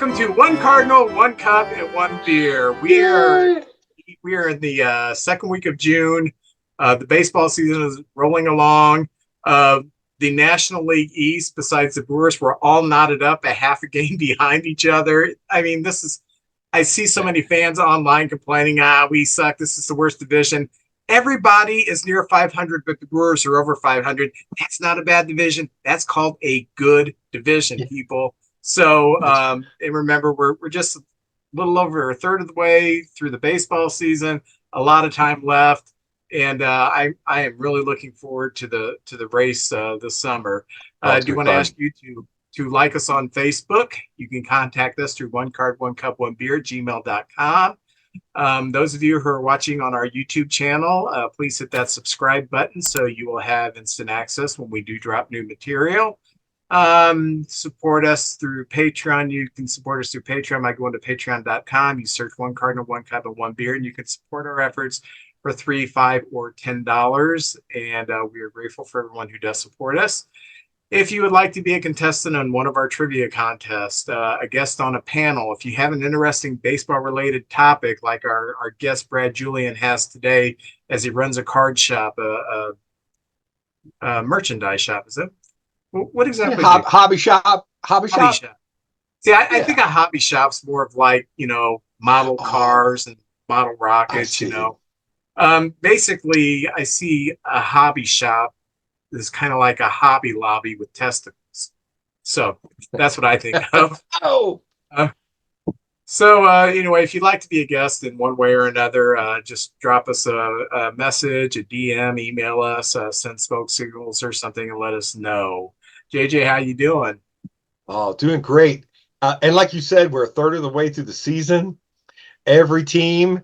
welcome to One Cardinal, One Cup, and One Beer. We are in the second week of June. The baseball season is rolling along. The National League East, besides the Brewers, we're all knotted up a half a game behind each other. I mean, I see so many fans online complaining, we suck. This is the worst division. Everybody is near 500, but the Brewers are over 500. That's not a bad division. That's called a good division, people. So, and remember, we're just a little over a third of the way through the baseball season. A lot of time left, and I am really looking forward to the race this summer. Do you want to ask you to like us on Facebook? You can contact us through onecard1cup1beer@gmail.com. Those of you who are watching on our YouTube channel, please hit that subscribe button so you will have instant access when we do drop new material. Support us through Patreon. You can support us through Patreon by going to patreon.com. You search One Cardinal, One Cup, and One Beer, and you can support our efforts for $3, $5, or $10. And we are grateful for everyone who does support us. If you would like to be a contestant on one of our trivia contests, a guest on a panel, if you have an interesting baseball-related topic like our guest Brad Juliette has today as he runs a card shop, a merchandise shop, is it? What exactly? Hobby shop. See, I think a hobby shop's more of like, model cars and model rockets, Basically, I see a hobby shop is kind of like a Hobby Lobby with testicles. So that's what I think of. Anyway, if you'd like to be a guest in one way or another, just drop us a message, a DM, email us, send smoke signals or something, and let us know. JJ, how you doing? Oh, doing great. And like you said, we're a third of the way through the season. Every team,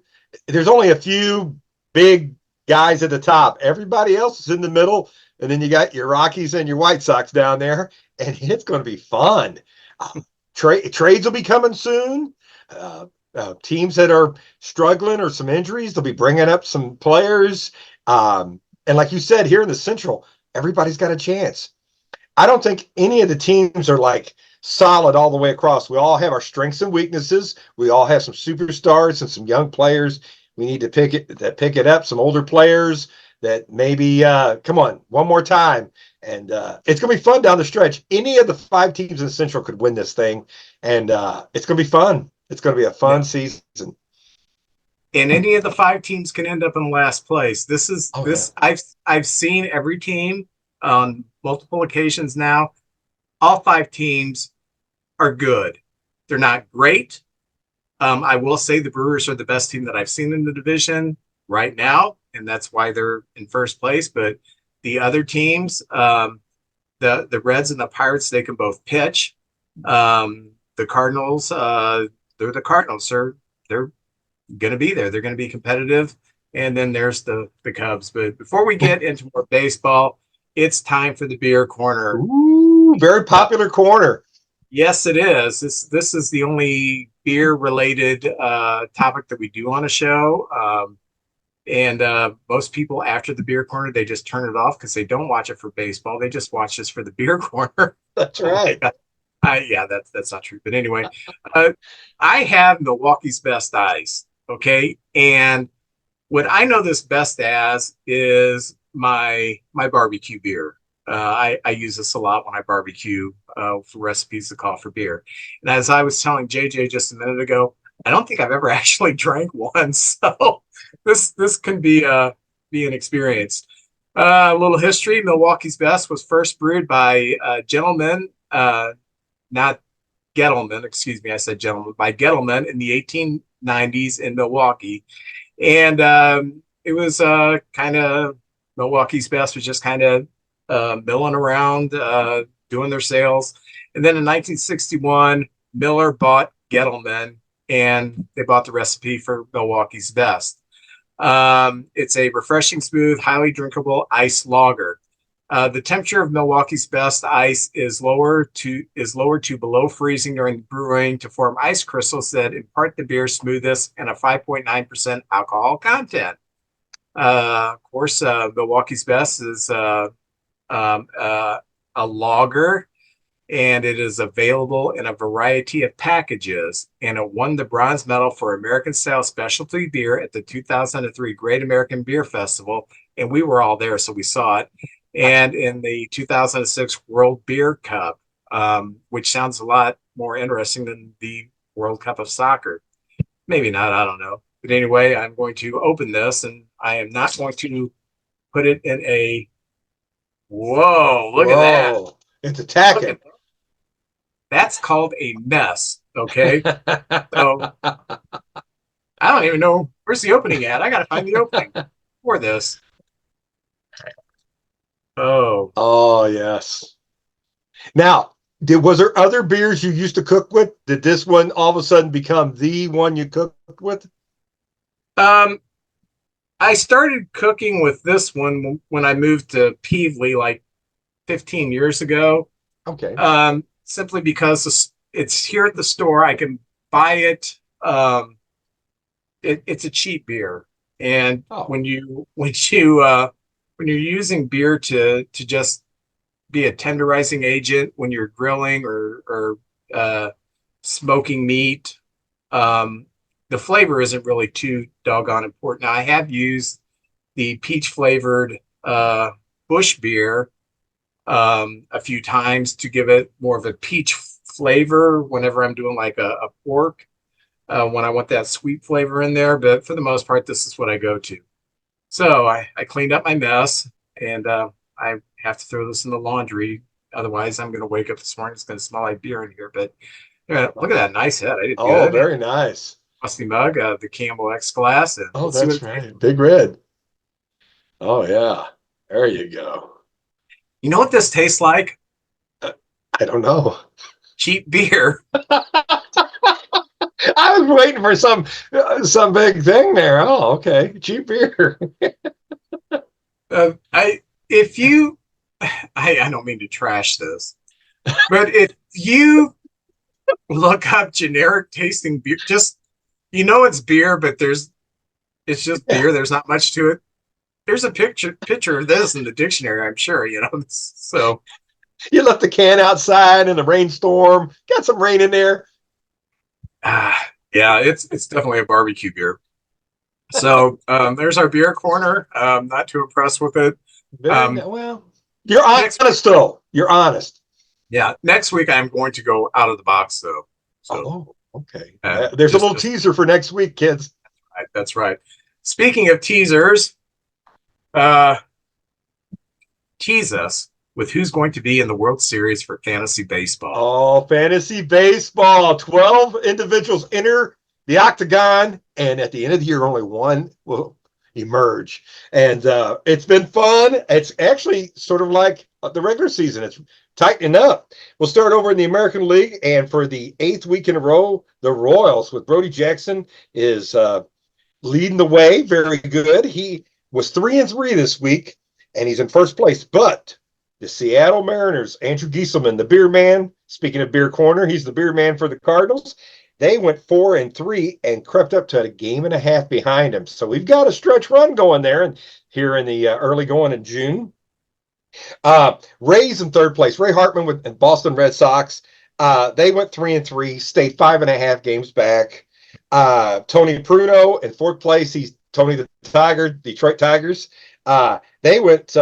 there's only a few big guys at the top. Everybody else is in the middle. And then you got your Rockies and your White Sox down there. And it's going to be fun. Trades will be coming soon. Teams that are struggling or some injuries, they'll be bringing up some players. And like you said, here in the Central, everybody's got a chance. I don't think any of the teams are like solid all the way across. We all have our strengths and weaknesses. We all have some superstars and some young players. We need to pick it up. Some older players that maybe come on one more time. And it's going to be fun down the stretch. Any of the 5 teams in the Central could win this thing. And it's going to be fun. It's going to be a fun season. And any of the 5 teams can end up in last place. I've seen every team on multiple occasions now. All 5 teams are good. They're not great. I will say the Brewers are the best team that I've seen in the division right now, and that's why they're in first place. But the other teams, the Reds and the Pirates, they can both pitch. The Cardinals, they're the Cardinals. They're going to be there. They're going to be competitive. And then there's the Cubs. But before we get into more baseball, it's time for the beer corner. Ooh, very popular corner. Yes, it is. This is the only beer-related topic that we do on a show. And most people after the beer corner, they just turn it off because they don't watch it for baseball. They just watch this for the beer corner. That's right. That's not true. But anyway, I have Milwaukee's Best Ice. Okay. And what I know this best as is my barbecue beer. I use this a lot when I barbecue for recipes to call for beer. And as I was telling JJ just a minute ago, I don't think I've ever actually drank one. So this can be an experience. A little history. Milwaukee's Best was first brewed by gentlemen, not Gettleman, excuse me, I said gentleman, by Gettleman in the 1890s in Milwaukee. And it was Milwaukee's Best was just kind of milling around, doing their sales. And then in 1961, Miller bought Gettleman, and they bought the recipe for Milwaukee's Best. It's a refreshing, smooth, highly drinkable ice lager. The temperature of Milwaukee's Best ice is lower to below freezing during brewing to form ice crystals that impart the beer's smoothness and a 5.9% alcohol content. Of course, Milwaukee's Best is a lager. and it is available in a variety of packages. And it won the bronze medal for American Style Specialty Beer at the 2003 Great American Beer Festival. And we were all there, so we saw it. And in the 2006 World Beer Cup, which sounds a lot more interesting than the World Cup of Soccer. Maybe not, I don't know. But anyway, I'm going to open this, and I am not going to put it in a. Whoa, look at that. It's attacking. That's called a mess. Okay. So I don't even know where's the opening at. I got to find the opening for this. Oh, yes. Now, was there other beers you used to cook with? Did this one all of a sudden become the one you cooked with? I started cooking with this one when I moved to Peevely like 15 years ago. Okay. Simply because it's here at the store. I can buy it. It's a cheap beer, and when you're using beer to just be a tenderizing agent when you're grilling or smoking meat, the flavor isn't really too doggone important. Now, I have used the peach flavored Bush beer a few times to give it more of a peach flavor whenever I'm doing like a pork, when I want that sweet flavor in there. But for the most part, this is what I go to. So I cleaned up my mess, and I have to throw this in the laundry. Otherwise, I'm going to wake up this morning. It's going to smell like beer in here. But look at that nice head. I did good. Very nice. Musty mug, the Campbell X Glass. And that's right. Big red. Oh, yeah. There you go. You know what this tastes like? I don't know. Cheap beer. I was waiting for some big thing there. Oh, okay. Cheap beer. I don't mean to trash this, but if you look up generic tasting beer, just it's beer, but it's just beer. There's not much to it. There's a picture of this in the dictionary, I'm sure, so you left the can outside in a rainstorm, got some rain in there. Yeah, it's definitely a barbecue beer. So there's our beer corner. Not too impressed with it. Well, you're honest though. You're honest. Yeah. Next week I'm going to go out of the box though. So, okay. There's a little teaser for next week, kids. That's right. Speaking of teasers, tease us with who's going to be in the World Series for fantasy baseball. Oh, fantasy baseball. 12 individuals enter the octagon, and at the end of the year, only one will emerge. And it's been fun. It's actually sort of like the regular season. It's tightening up. We'll start over in the American League, and for the 8th week in a row, the Royals with Brody Jackson is leading the way. Very good. He was 3-3 this week, and he's in first place. But the Seattle Mariners, Andrew Gieselman, the beer man, speaking of beer corner, he's the beer man for the Cardinals. They went 4-3 and crept up to a game and a half behind him. So we've got a stretch run going there, and here in the early going in June. Rays in third place. Ray Hartman with the Boston Red Sox. They went 3-3, stayed 5.5 games back. Tony Pruno in fourth place. He's Tony the Tiger, Detroit Tigers. They went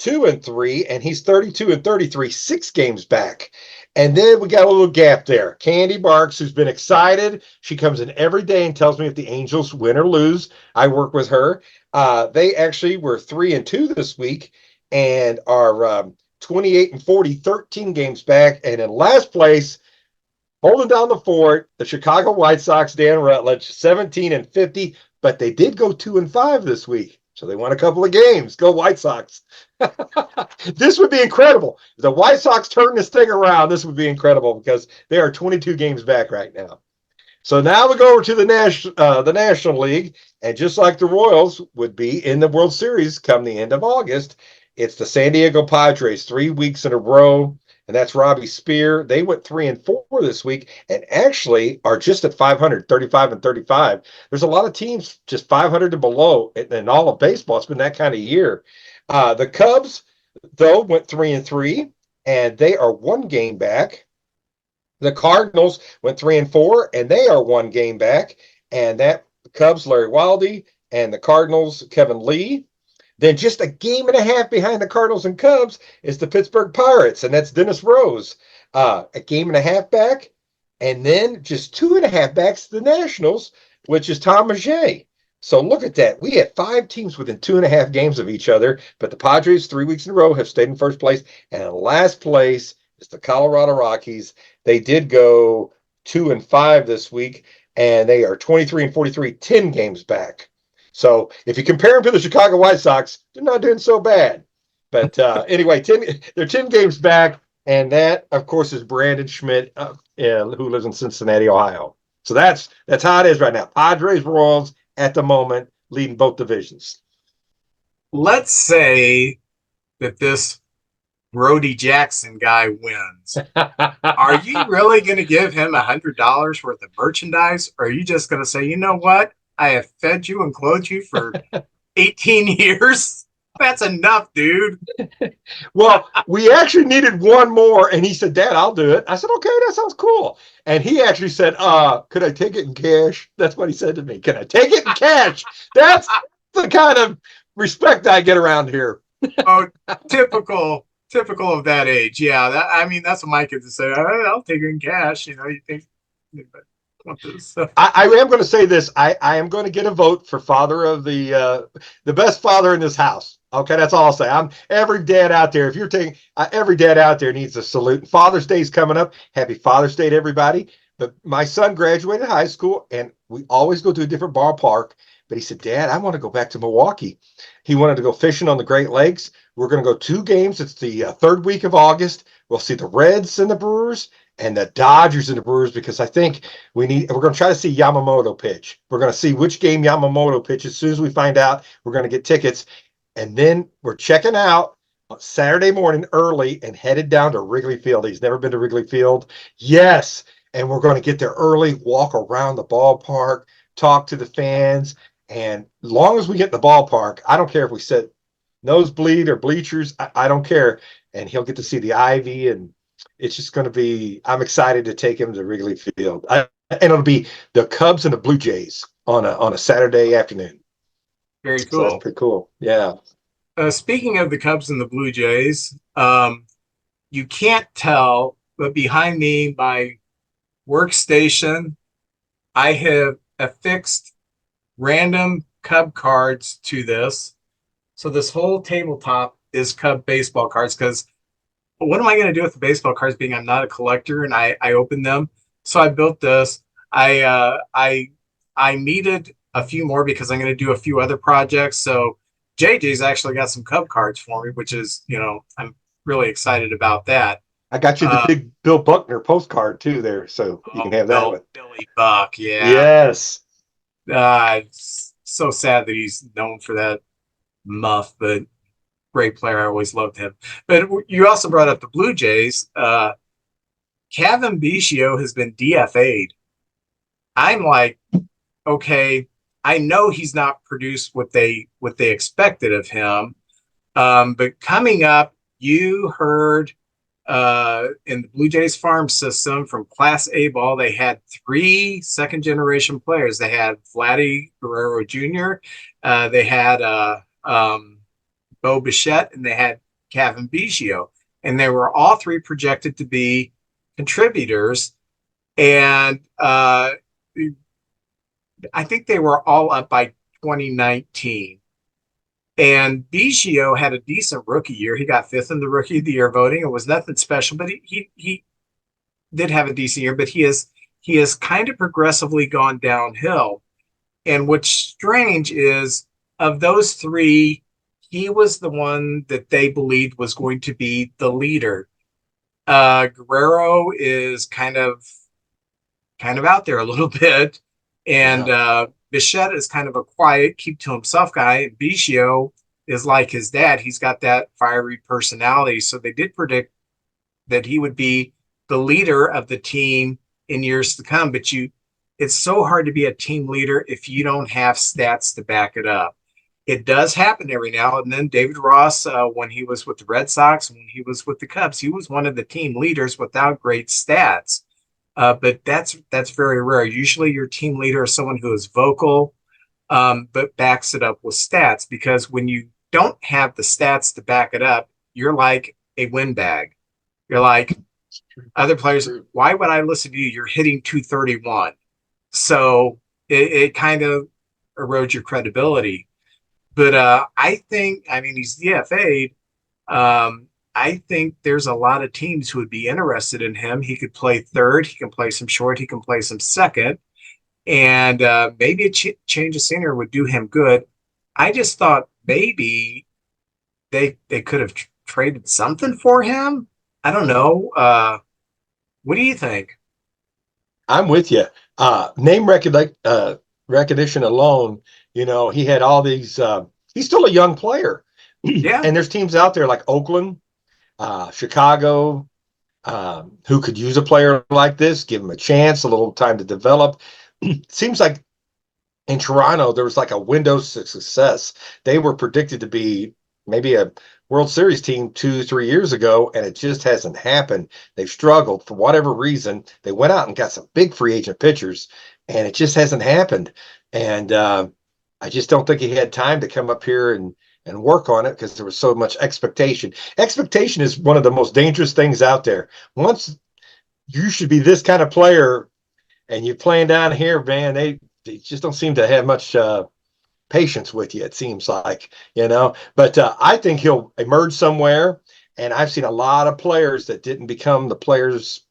2-3, and he's 32-33, 6 games back. And then we got a little gap there. Candy Barks, who's been excited. She comes in every day and tells me if the Angels win or lose. I work with her. They actually were 3-2 this week and are 28-40, 13 games back. And in last place, holding down the fort, the Chicago White Sox, Dan Rutledge, 17-50. But they did go 2-5 this week. So they won a couple of games. Go White Sox. This would be incredible. If the White Sox turn this thing around, this would be incredible because they are 22 games back right now. So now we go over to the National League, and just like the Royals would be in the World Series come the end of August, it's the San Diego Padres 3 weeks in a row, and that's Robbie Spear. They went 3-4 this week and actually are just at 500, 35-35. There's a lot of teams just 500 and below in all of baseball. It's been that kind of year. The Cubs, though, went 3-3. and they are 1 game back. The Cardinals went 3-4, and they are 1 game back. And that Cubs, Larry Wilde, and the Cardinals, Kevin Lee. Then just a game and a half behind the Cardinals and Cubs is the Pittsburgh Pirates, and that's Dennis Rose. A game and a half back, and then just 2.5 backs to the Nationals, which is Tom Maget. So look at that. We had 5 teams within 2.5 games of each other, but the Padres 3 weeks in a row have stayed in first place, and in last place is the Colorado Rockies. They did go 2-5 this week, and they are 23-43, 10 games back. So if you compare them to the Chicago White Sox, they're not doing so bad. But anyway, they're 10 games back, and that, of course, is Brandon Schmidt, who lives in Cincinnati, Ohio. So that's how it is right now. Padres, Royals at the moment leading both divisions. Let's say that this Brody Jackson guy wins. Are you really going to give him $100 worth of merchandise, or are you just going to say, you know what? I have fed you and clothed you for 18 years. That's enough, dude. Well, we actually needed one more, and he said, Dad, I'll do it. I said, okay, that sounds cool. And he actually said, could I take it in cash? That's what he said to me. Can I take it in cash? That's the kind of respect I get around here. Oh, typical of that age. Yeah, that's what my kids would say. I'll take it in cash. You think want this. I am going to say this. I am going to get a vote for father of the best father in this house. Okay, that's all I'll say. Every dad out there. If you're taking every dad out there needs a salute. Father's Day is coming up. Happy Father's Day to everybody. But my son graduated high school, and we always go to a different ballpark. But he said, Dad, I want to go back to Milwaukee. He wanted to go fishing on the Great Lakes. We're going to go 2 games. It's the 3rd week of August. We'll see the Reds and the Brewers, and the Dodgers and the Brewers, because I think we're going to try to see Yamamoto pitch. We're going to see which game Yamamoto pitches. As soon as we find out, we're going to get tickets. And then we're checking out Saturday morning early and headed down to Wrigley Field. He's never been to Wrigley Field. Yes. And we're going to get there early, walk around the ballpark, talk to the fans. And as long as we get in the ballpark, I don't care if we sit nosebleed or bleachers. I don't care. And he'll get to see the Ivy, and it's just going to be, I'm excited to take him to Wrigley Field. And it'll be the Cubs and the Blue Jays on a Saturday afternoon. Very cool. So that's pretty cool. Yeah. Speaking of the Cubs and the Blue Jays, you can't tell, but behind me, my workstation, I have affixed random Cub cards to this. So this whole tabletop is Cub baseball cards, because what am I going to do with the baseball cards, being I'm not a collector and I open them? So I built this. I needed a few more because I'm going to do a few other projects. So JJ's actually got some Cub cards for me, which is, I'm really excited about that. I got you the big Bill Buckner postcard too there, so you can have that one. Billy Buck, yeah. Yes. It's so sad that he's known for that muff, but great player. I always loved him. But you also brought up the Blue Jays. Kevin Biggio has been DFA'd. I'm like, okay, I know he's not produced what they expected of him. But coming up, you heard in the Blue Jays farm system from Class A ball, they had 3 second-generation players. They had Vladdy Guerrero Jr., they had Bo Bichette, and they had Kevin Biggio. And they were all 3 projected to be contributors. And I think they were all up by 2019. And Biggio had a decent rookie year. He got 5th in the Rookie of the Year voting. It was nothing special, but he did have a decent year. But he has kind of progressively gone downhill. And what's strange is, of those 3, he was the one that they believed was going to be the leader. Guerrero is kind of out there a little bit. And Bichette is kind of a quiet, keep to himself guy. Biggio is like his dad. He's got that fiery personality. So they did predict that he would be the leader of the team in years to come. But it's so hard to be a team leader if you don't have stats to back it up. it does happen every now and then. David Ross, when he was with the Red Sox, when he was with the Cubs, he was one of the team leaders without great stats. But that's very rare. Usually, your team leader is someone who is vocal, but backs it up with stats. Because when you don't have the stats to back it up, you're like a windbag. You're like other players. Why would I listen to you? You're hitting 231, so it kind of erodes your credibility. But I think, I mean, he's DFA'd. I think there's a lot of teams who would be interested in him. He could play third, he can play some short, he can play some second, and maybe a change of scenery would do him good. I just thought maybe they could have traded something for him. I don't know. What do you think? I'm with you. Recognition alone, he had all these. He's still a young player, Yeah, and there's teams out there like Oakland, Chicago, who could use a player like this, give him a chance, a little time to develop. Seems like in Toronto, there was like a window to success. They were predicted to be maybe a World Series team 2, 3 years ago, and it just hasn't happened. They've struggled for whatever reason. They went out and got some big free agent pitchers, and it just hasn't happened. And I just don't think he had time to come up here and work on it because there was so much expectation. Expectation is one of the most dangerous things out there. Once you should be this kind of player, and you're playing down here, man, they just don't seem to have much patience with you, it seems like. But I think he'll emerge somewhere. And I've seen a lot of players that didn't become the players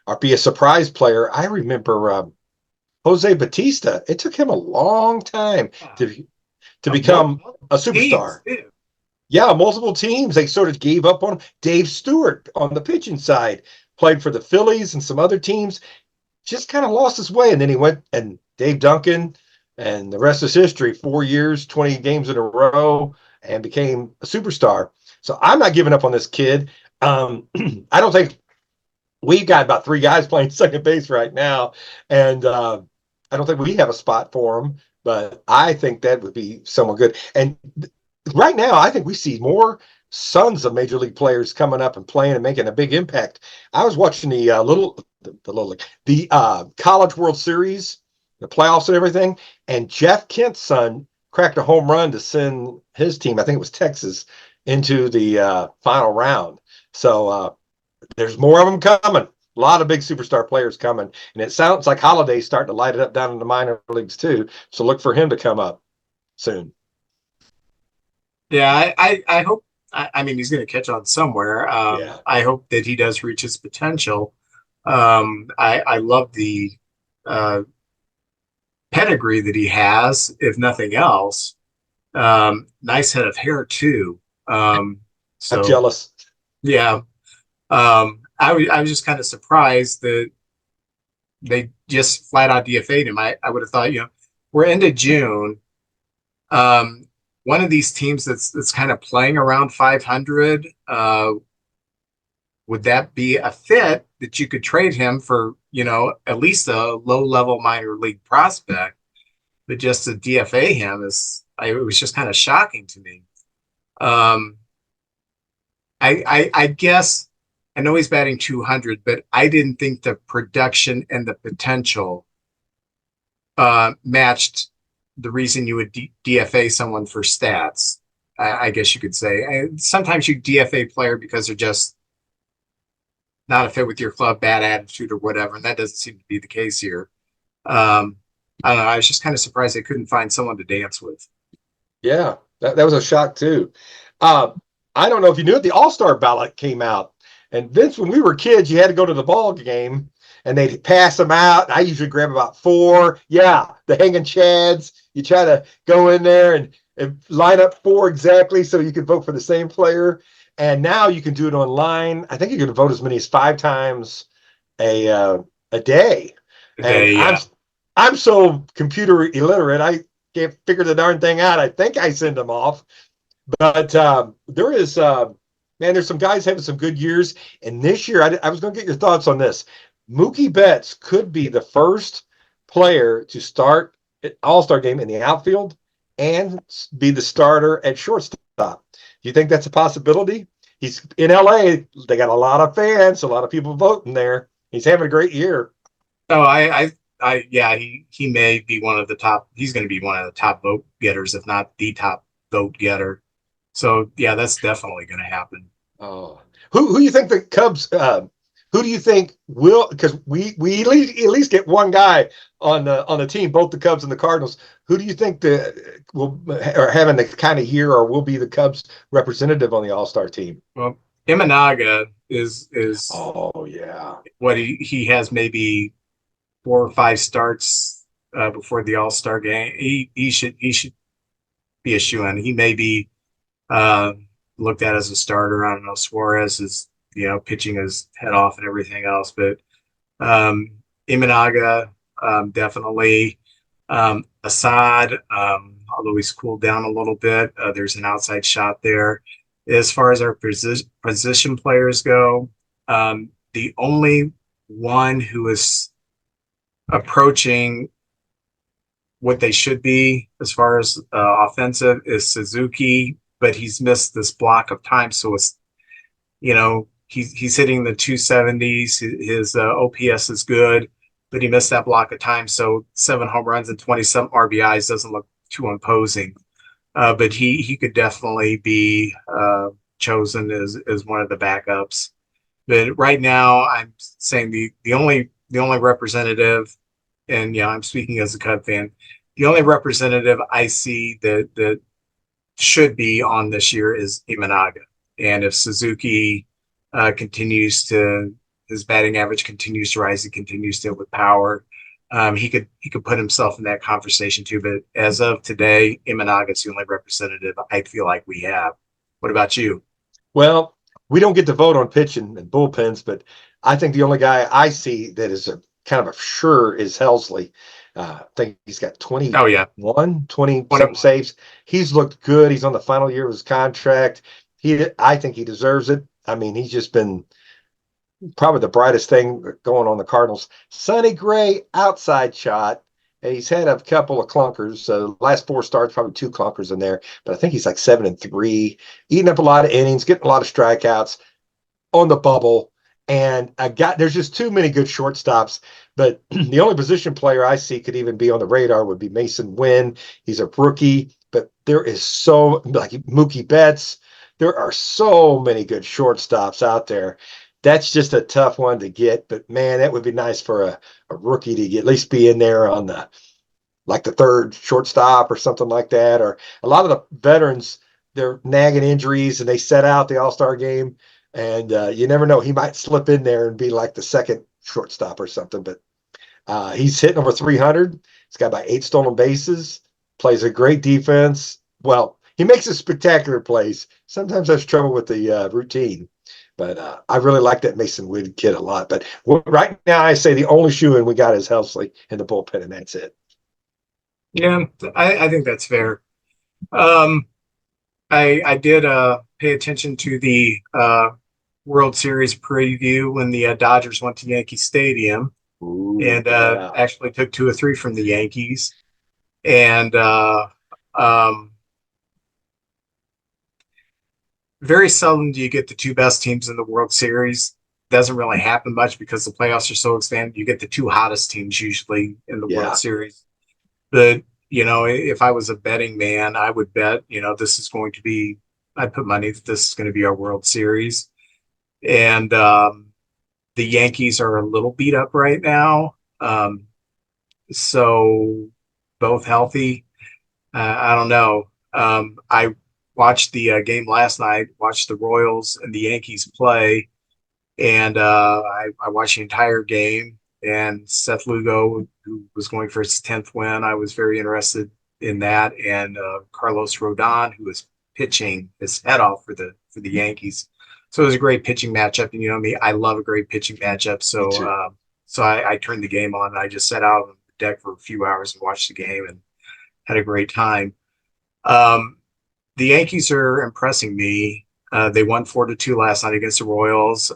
or be a surprise player. I remember Jose Batista. It took him a long time to become a superstar. Yeah, multiple teams. They sort of gave up on him. Dave Stewart on the pitching side played for the Phillies and some other teams. Just kind of lost his way. And then he went, and Dave Duncan, and the rest is history. 4 years, 20 games in a row, and became a superstar. So I'm not giving up on this kid. I don't think we've got about 3 guys playing second base right now, and I don't think we have a spot for him. But I think that would be someone good. And right now, I think we see more sons of major league players coming up and playing and making a big impact. I was watching the College World Series, the playoffs and everything, and Jeff Kent's son cracked a home run to send his team, I think it was Texas, into the final round. So there's more of them coming. A lot of big superstar players coming. And it sounds like Holiday's starting to light it up down in the minor leagues too. So look for him to come up soon. Yeah, I hope. I mean, he's going to catch on somewhere. Yeah. I hope that he does reach his potential. I love the pedigree that he has, if nothing else. Nice head of hair too. I'm So jealous. yeah, I was just kind of surprised that they just flat out DFA'd him. I would have thought, we're into June. One of these teams that's kind of playing around 500, would that be a fit that you could trade him for, at least a low level minor league prospect? But just to DFA him it was just kind of shocking to me. I guess I know he's batting 200, but I didn't think the production and the potential matched the reason you would DFA someone for stats. I guess you could say. Sometimes you DFA a player because they're just not a fit with your club, bad attitude or whatever, and that doesn't seem to be the case here. I don't know. I was just kind of surprised they couldn't find someone to dance with. Yeah, that was a shock too. I don't know if you knew it, the All-Star ballot came out. And Vince, when we were kids, you had to go to the ball game and they'd pass them out. I usually grab about 4. Yeah, the hanging chads. You try to go in there and line up 4 exactly so you could vote for the same player. And now you can do it online. I think you can vote as many as 5 times a day. And I'm so computer illiterate, I can't figure the darn thing out. I think I send them off. But there is, man, there's some guys having some good years. And this year, I was going to get your thoughts on this. Mookie Betts could be the first player to start an All-Star game in the outfield and be the starter at shortstop. Do you think that's a possibility? He's in LA. They got a lot of fans, a lot of people voting there. He's having a great year. So yeah, he may be one of the top. He's going to be one of the top vote getters, if not the top vote getter. So yeah, that's definitely going to happen. Oh, who do you think the Cubs? Who do you think will? Because we at least get one guy on the team, both the Cubs and the Cardinals. Who do you think will are having the kind of year or will be the Cubs representative on the All-Star team? Well, Imanaga is Oh yeah, what he has maybe 4 or 5 starts before the All-Star game. He should be a shoo-in. He may be uh, looked at as a starter. I don't know. Suarez is pitching his head off and everything else, but Imanaga definitely. Assad, although he's cooled down a little bit, there's an outside shot there. As far as our position players go, the only one who is approaching what they should be as far as offensive is Suzuki, but he's missed this block of time. So it's, he's hitting the 270s. His OPS is good, but he missed that block of time. So 7 home runs and 20-some RBIs doesn't look too imposing. But he could definitely be chosen as one of the backups. But right now, I'm saying the only representative, and I'm speaking as a Cub fan, the only representative I see that should be on this year is Imanaga. And if Suzuki continues to his batting average continues to rise, he continues to hit with power. He could put himself in that conversation too. But as of today, Imanaga is the only representative I feel like we have. What about you? well, we don't get to vote on pitching and bullpens, but I think the only guy I see that is a kind of a sure is Helsley. I think he's got Oh yeah, 20 something 21. saves. He's looked good. He's on the final year of his contract. I think he deserves it. I mean, he's just been probably the brightest thing going on the Cardinals. Sonny Gray outside shot. And he's had a couple of clunkers. So last 4 starts, probably 2 clunkers in there. But I think he's like 7-3, eating up a lot of innings, getting a lot of strikeouts on the bubble. And there's just too many good shortstops. But the only position player I see could even be on the radar would be Mason Wynn. He's a rookie, but there is so like Mookie Betts. There are so many good shortstops out there. That's just a tough one to get, but man, that would be nice for a rookie to at least be in there on the 3rd shortstop or something like that. Or a lot of the veterans, they're nagging injuries and they set out the All-Star game, and you never know, he might slip in there and be like the 2nd shortstop or something. But he's hitting over 300. He's got about 8 stolen bases. Plays a great defense. Well, he makes a spectacular plays. Sometimes has trouble with the routine. But I really like that Mason Wood kid a lot. But right now, I say the only shoe-in we got is Helsley in the bullpen, and that's it. Yeah, I think that's fair. Um, I did pay attention to the World Series preview when the Dodgers went to Yankee Stadium, Ooh, and yeah. actually took 2 or 3 from the Yankees. And um, very seldom do you get the 2 best teams in the World Series. Doesn't really happen much because the playoffs are so expanded. You get the 2 hottest teams usually in the World Yeah. Series. But if I was a betting man, I would bet this is going to be. I'd put money that this is going to be our World Series. And the Yankees are a little beat up right now. So both healthy. I don't know. I watched the game last night, watched the Royals and the Yankees play, and I watched the entire game. And Seth Lugo, who was going for his 10th win, I was very interested in that. And Carlos Rodon, who was pitching his head off for the Yankees. So it was a great pitching matchup. And you know me, I love a great pitching matchup. Me So too. I turned the game on and I just sat out on the deck for a few hours and watched the game and had a great time. Um, the Yankees are impressing me. They won 4-2 last night against the Royals.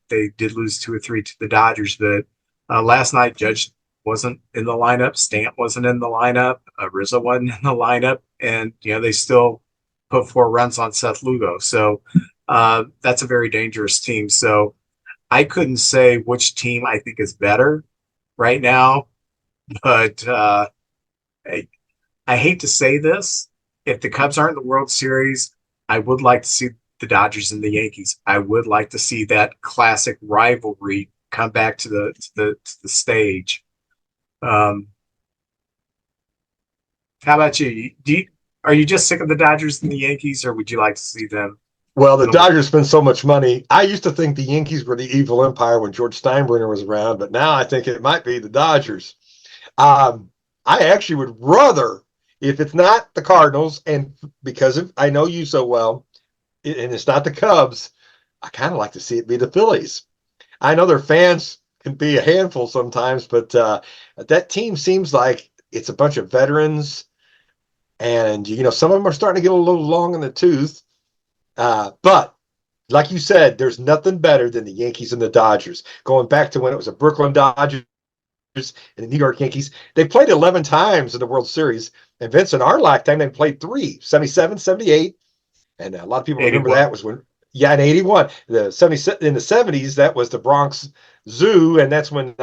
They did lose 2 or 3 to the Dodgers, but last night Judge wasn't in the lineup. Stant wasn't in the lineup. Rizzo wasn't in the lineup, and they still put 4 runs on Seth Lugo. So that's a very dangerous team. So I couldn't say which team I think is better right now, but I, I hate to say this. If the Cubs aren't in the World Series, I would like to see the Dodgers and the Yankees. I would like to see that classic rivalry come back to the stage. Um, how about you? Are you just sick of the Dodgers and the Yankees, or would you like to see them Well, the in the World? Dodgers spend so much money. I used to think the Yankees were the evil empire when George Steinbrenner was around, but now I think it might be the Dodgers. Um, I actually would rather, if it's not the Cardinals, and because I know you so well, and it's not the Cubs, I kind of like to see it be the Phillies. I know their fans can be a handful sometimes, but that team seems like it's a bunch of veterans, and some of them are starting to get a little long in the tooth. But like you said, there's nothing better than the Yankees and the Dodgers. Going back to when it was the Brooklyn Dodgers and the New York Yankees, they played 11 times in the World Series. And Vincent, our lifetime, they played 77, 78. And a lot of people remember 81. that was when, yeah, in 81. In the 70s, that was the Bronx Zoo. And that's when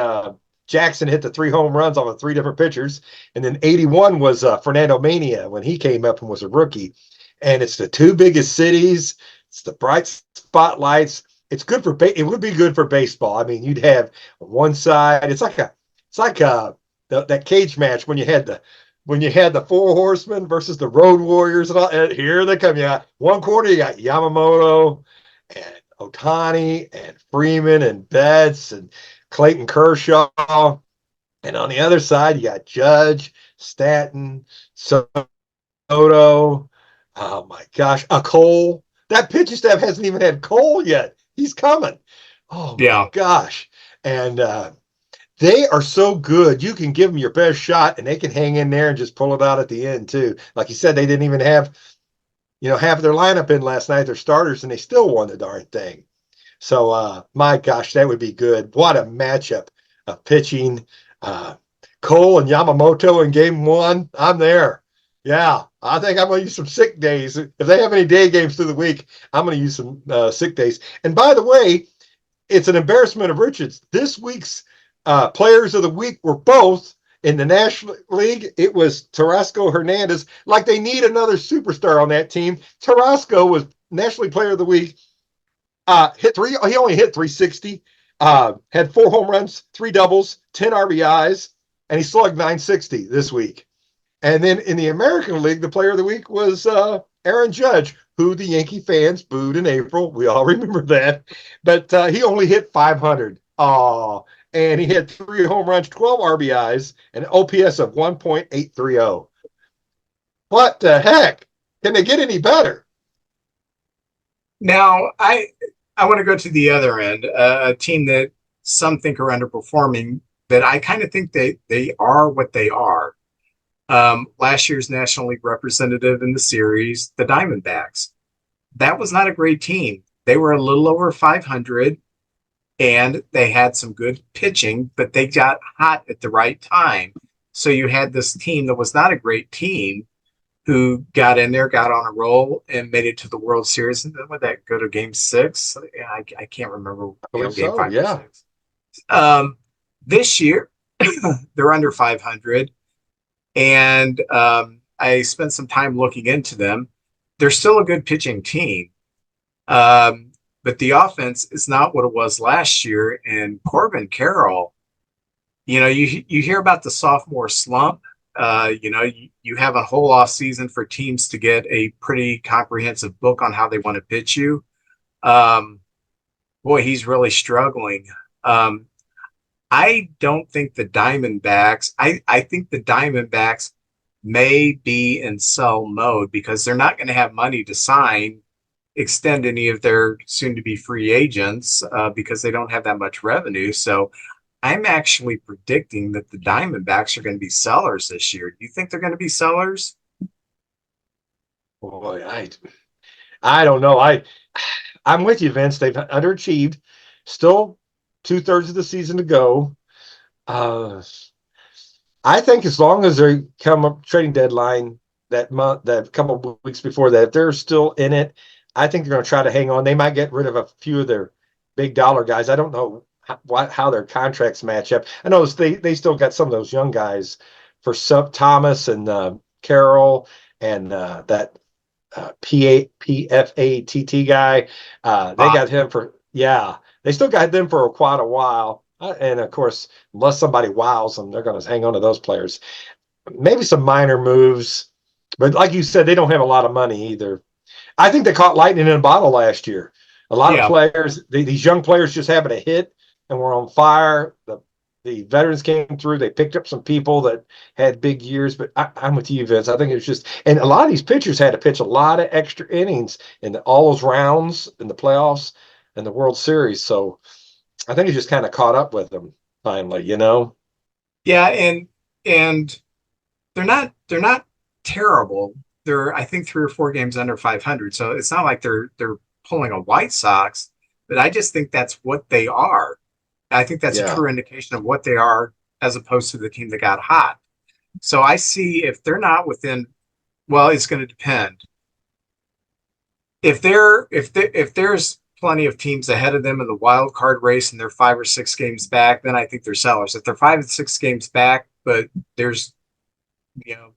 Jackson hit the 3 home runs on the 3 different pitchers. And then 81 was Fernando Mania when he came up and was a rookie. And it's the 2 biggest cities. It's the bright spotlights. It's good for it would be good for baseball. I mean, you'd have one side. It's like that cage match when you had the 4 horsemen versus the road warriors, and here they come. Yeah, one quarter you got Yamamoto and Otani and Freeman and Betts and Clayton Kershaw, and on the other side you got Judge, Stanton, Soto. Oh my gosh, a Cole. That pitching staff hasn't even had Cole yet. He's coming. Oh my Yeah. gosh, and they are so good. You can give them your best shot, and they can hang in there and just pull it out at the end too. Like you said, they didn't even have half their lineup in last night, their starters, and they still won the darn thing. So my gosh, that would be good. What a matchup of pitching. Uh, Cole and Yamamoto in game 1. I'm there. Yeah, I think I'm going to use some sick days. If they have any day games through the week, I'm going to use some sick days. And by the way, it's an embarrassment of riches. This week's players of the week were both in the National League. It was Tarasco Hernandez. Like they need another superstar on that team. Tarasco was National League Player of the Week. Hit 3. He only hit 360. Had 4 home runs, 3 doubles, 10 RBIs, and he slugged 960 this week. And then in the American League, the Player of the Week was Aaron Judge, who the Yankee fans booed in April. We all remember that. But he only hit 500. Oh, and he had 3 home runs, 12 RBIs, and an OPS of 1.830. What the heck? Can they get any better? Now I want to go to the other end, a team that some think are underperforming, but I kind of think they are what they are. Last year's National League representative in the series, the Diamondbacks. That was not a great team. They were a little over 500, and they had some good pitching, but they got hot at the right time. So you had this team that was not a great team who got in there, got on a roll, and made it to the World Series. And would that go to Game 6? I can't remember. I believe Game so, 5 or yeah. 6. This year, they're under 500. And I spent some time looking into them. They're still a good pitching team, but the offense is not what it was last year. And Corbin Carroll, you hear about the sophomore slump. You have a whole off season for teams to get a pretty comprehensive book on how they want to pitch you. Boy, he's really struggling. I don't think the Diamondbacks, I think the Diamondbacks may be in sell mode because they're not going to have money to extend any of their soon to be free agents because they don't have that much revenue. So I'm actually predicting that the Diamondbacks are going to be sellers this year. Do you think they're going to be sellers? Boy, I don't know. I'm with you, Vince. They've underachieved. Still 2/3 of the season to go. I think as long as they come up trading deadline, that month, that couple of weeks before that, if they're still in it, I think they're going to try to hang on. They might get rid of a few of their big dollar guys. I don't know how their contracts match up. I know they still got some of those young guys for Sub Thomas and Carroll and that PFATT guy. They got him for, yeah, they still got them for quite a while. And of course, unless somebody wows them, they're going to hang on to those players. Maybe some minor moves, but like you said, they don't have a lot of money either. I think they caught lightning in a bottle last year. A lot of Yeah. players, these young players just happened to hit and were on fire. The veterans came through. They picked up some people that had big years. But I'm with you, Vince. I think it was just, and a lot of these pitchers had to pitch a lot of extra innings in all those rounds in the playoffs and the World Series. So I think it just kind of caught up with them finally, you know? Yeah, and they're not terrible. They're, I think, 3 or 4 games under 500. So it's not like they're pulling a White Sox, but I just think that's what they are. I think that's a Yeah. true indication of what they are as opposed to the team that got hot. So I see if they're not within, well, it's going to depend. If there's plenty of teams ahead of them in the wild card race and they're 5 or 6 games back, then I think they're sellers. If they're 5 and 6 games back, but there's, you know,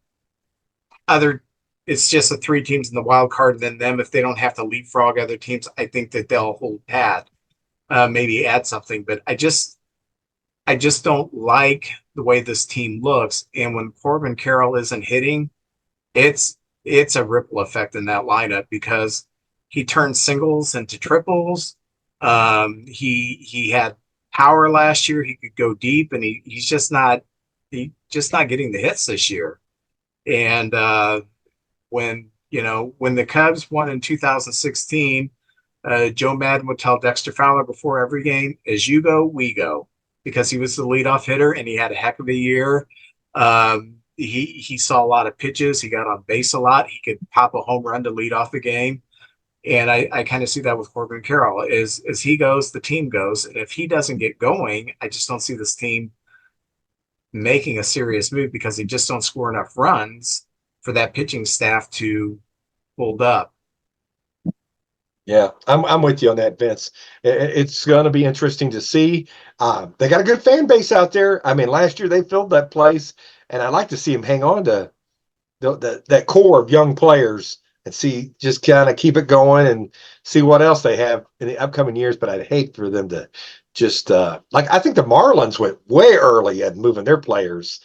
other, it's just the 3 teams in the wild card and then them, if they don't have to leapfrog other teams, I think that they'll hold pat, maybe add something. But I just don't like the way this team looks. And when Corbin Carroll isn't hitting, it's it's a ripple effect in that lineup because he turns singles into triples. He had power last year. He could go deep, and he's just not getting the hits this year. And when the Cubs won in 2016, Joe Madden would tell Dexter Fowler before every game, "As you go, we go," because he was the leadoff hitter and he had a heck of a year. He saw a lot of pitches. He got on base a lot. He could pop a home run to lead off the game. And I kind of see that with Corbin Carroll. As he goes, the team goes. And if he doesn't get going, I just don't see this team making a serious move because they just don't score enough runs for that pitching staff to hold up. Yeah, I'm with you on that, Vince. It's going to be interesting to see. They got a good fan base out there. I mean, last year they filled that place, and I'd like to see them hang on to that core of young players and see, just kind of keep it going and see what else they have in the upcoming years. But I'd hate for them to just like, I think the Marlins went way early at moving their players.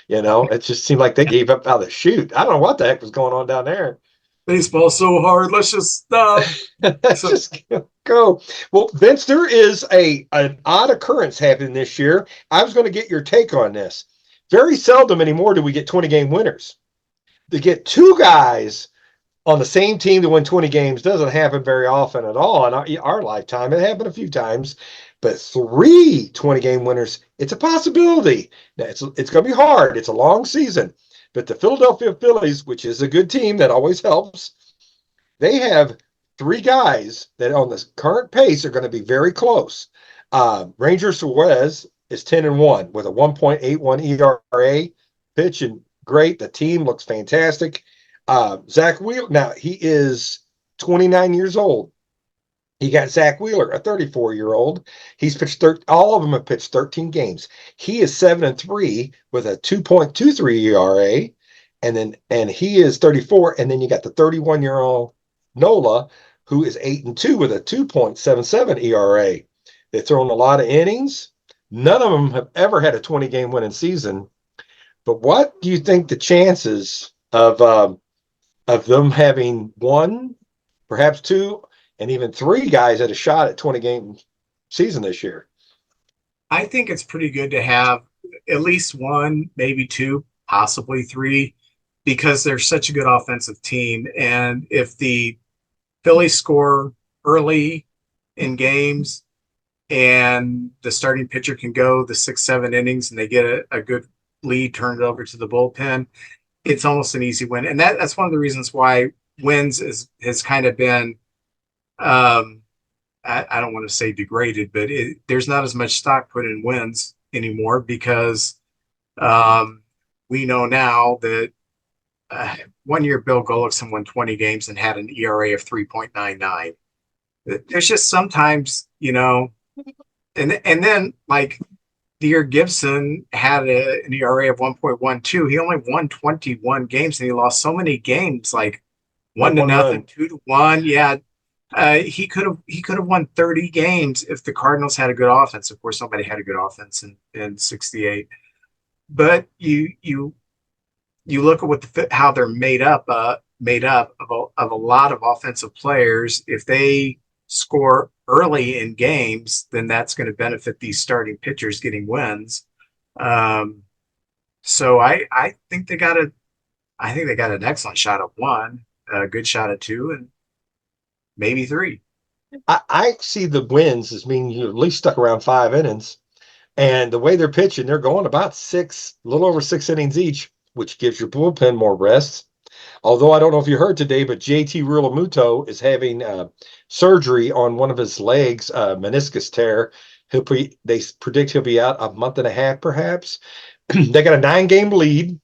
You know, it just seemed like they gave up out of the chute. I don't know what the heck was going on down there. Baseball's so hard. Let's just stop. So Just go. Well, Vince, there is an odd occurrence happening this year. I was going to get your take on this. Very seldom anymore do we get 20-game winners. To get 2 guys on the same team to win 20 games doesn't happen very often at all in our lifetime. It happened a few times, but 3 20-game winners, it's a possibility. Now, it's going to be hard. It's a long season. But the Philadelphia Phillies, which is a good team that always helps, they have 3 guys that on the current pace are going to be very close. Ranger Suarez is 10-1 with a 1.81 ERA, pitching great. The team looks fantastic. Zach Wheeler, now he is 29 years old. You got Zach Wheeler, a 34-year-old. He's pitched all of them have pitched 13 games. He is 7-3 with a 2.23 ERA, and he is 34. And then you got the 31-year-old Nola, who is 8-2 with a 2.77 ERA. They've thrown a lot of innings. None of them have ever had a 20-game winning season. But what do you think the chances of them having 1, perhaps 2, and even 3 guys at a shot at 20-game season this year? I think it's pretty good to have at least 1, maybe 2, possibly 3, because they're such a good offensive team. And if the Phillies score early in games and the starting pitcher can go the 6, 7 innings and they get a good lead, turn it over to the bullpen, it's almost an easy win. And that's one of the reasons why wins has kind of been, I don't want to say degraded, but there's not as much stock put in wins anymore because we know now that one year Bill Gullickson won 20 games and had an ERA of 3.99. There's just sometimes, and then like the year Gibson had an ERA of 1.12. He only won 21 games and he lost so many games, like Like 1-0, one run. 2-1. Yeah. He could have won 30 games if the Cardinals had a good offense. Of course, somebody had a good offense in '68. But you look at how they're made up of a lot of offensive players. If they score early in games, then that's going to benefit these starting pitchers getting wins. Um, so I think they got an excellent shot at one, a good shot at two, and maybe three. I see the wins as meaning you at least stuck around 5 innings. And the way they're pitching, they're going about a little over 6 innings each, which gives your bullpen more rest. Although I don't know if you heard today, but JT Realmuto is having surgery on one of his legs, meniscus tear. They predict he'll be out a month and a half, perhaps. They got a 9-game lead.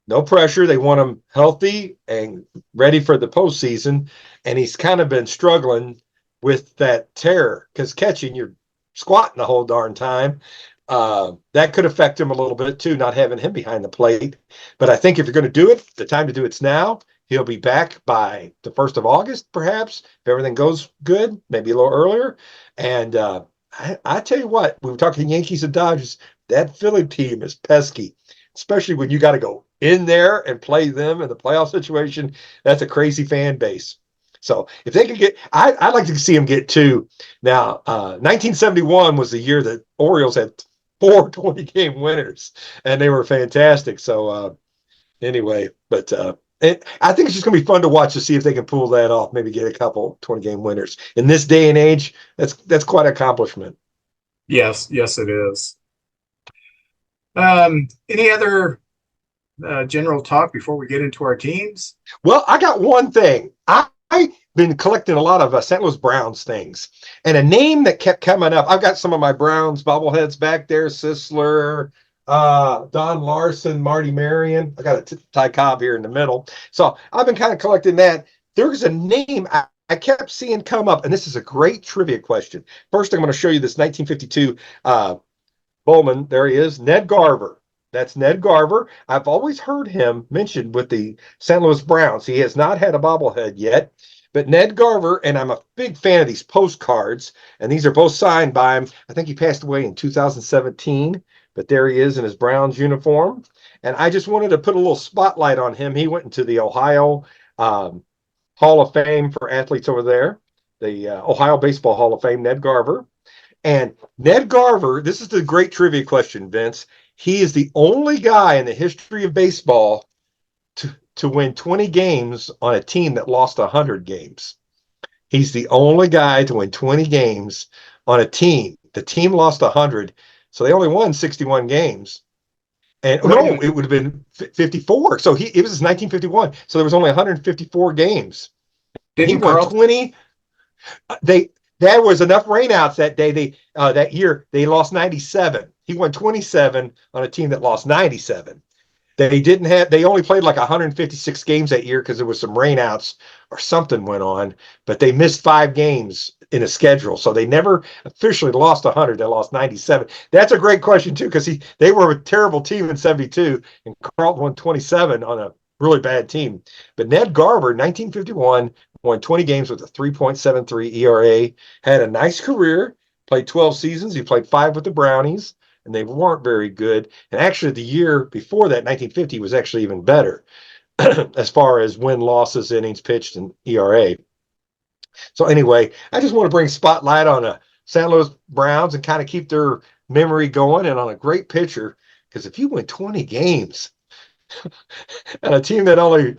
No pressure. They want him healthy and ready for the postseason. And he's kind of been struggling with that tear because catching, you're squatting the whole darn time. That could affect him a little bit too, not having him behind the plate. But I think if you're going to do it, the time to do it's now. He'll be back by the 1st of August, perhaps, if everything goes good, maybe a little earlier. And I tell you what, we were talking Yankees and Dodgers. That Philly team is pesky, especially when you got to go in there and play them in the playoff situation. That's a crazy fan base. So if they could get, I'd like to see them get two. Now, 1971 was the year that Orioles had 4 20-game winners, and they were fantastic. So anyway, but I think it's just going to be fun to watch to see if they can pull that off. Maybe get a couple 20-game winners in this day and age. That's quite an accomplishment. Yes, yes, it is. Any other general talk before we get into our teams? Well, I got one thing. I've been collecting a lot of St. Louis Browns things, and a name that kept coming up. I've got some of my Browns bobbleheads back there: Sisler, Don Larson, Marty Marion. I got a Ty Cobb here in the middle. So I've been kind of collecting that. There's a name I kept seeing come up, and this is a great trivia question. First, I'm going to show you this 1952 Bowman. There he is, Ned Garver. That's Ned Garver. I've always heard him mentioned with the St. Louis Browns. He has not had a bobblehead yet, but Ned Garver, and I'm a big fan of these postcards, and these are both signed by him. I think he passed away in 2017, but there he is in his Browns uniform. And I just wanted to put a little spotlight on him. He went into the Ohio Hall of Fame for athletes over there, the Ohio Baseball Hall of Fame, Ned Garver. And Ned Garver, this is the great trivia question, Vince. He is the only guy in the history of baseball to win 20 games on a team that lost 100 games. He's the only guy to win 20 games on a team. The team lost 100, so they only won 61 games. And no, it would have been 54. So it was 1951. So there was only 154 games. He won 20. There was enough rainouts that day. That year they lost 97. He won 27 on a team that lost 97. They only played like 156 games that year because there was some rainouts or something went on, but they missed 5 games in a schedule. So they never officially lost 100. They lost 97. That's a great question too, because they were a terrible team in 72 and Carlton won 27 on a really bad team. But Ned Garver, 1951, won 20 games with a 3.73 ERA, had a nice career, played 12 seasons. He played 5 with the Brownies, and they weren't very good. And actually, the year before that, 1950, was actually even better as far as win, losses, innings pitched, and ERA. So anyway, I just want to bring spotlight on the St. Louis Browns and kind of keep their memory going and on a great pitcher, because if you win 20 games and a team that only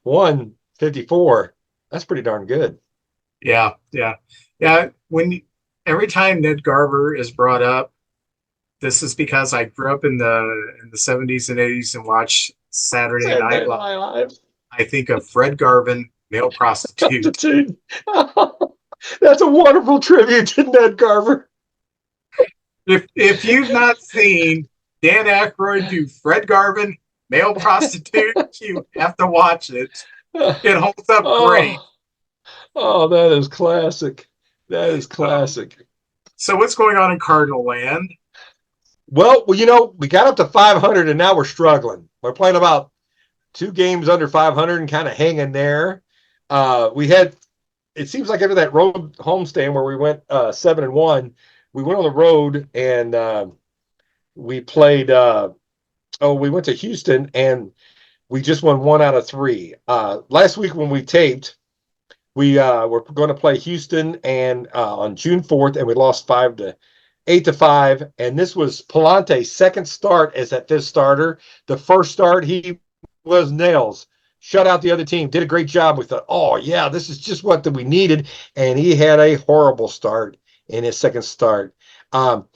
won 54, that's pretty darn good. Yeah, yeah, yeah. Every time Ned Garver is brought up, this is because I grew up in the 70s and 80s and watched Saturday Night Live. I think of Fred Garvin, male prostitute. That's a wonderful tribute to Ned Garver. If you've not seen Dan Aykroyd do Fred Garvin, male prostitute. You have to watch it. It holds up great. Oh, oh, that is classic. That is Um, classic. so what's going on in Cardinal land? Well, we got up to 500 and now we're struggling. We're playing about 2 games under 500 and kind of hanging there. We had, it seems like after that road homestand where we went 7-1, we went on the road and we played. We went to Houston and we just won 1 out of 3. Last week when we taped, we were going to play Houston and on June 4th, and we lost 8-5. And this was Palante's second start as that fifth starter. The first start, he was nails. Shut out the other team. Did a great job. We thought, oh, yeah, this is just what we needed. And he had a horrible start in his second start.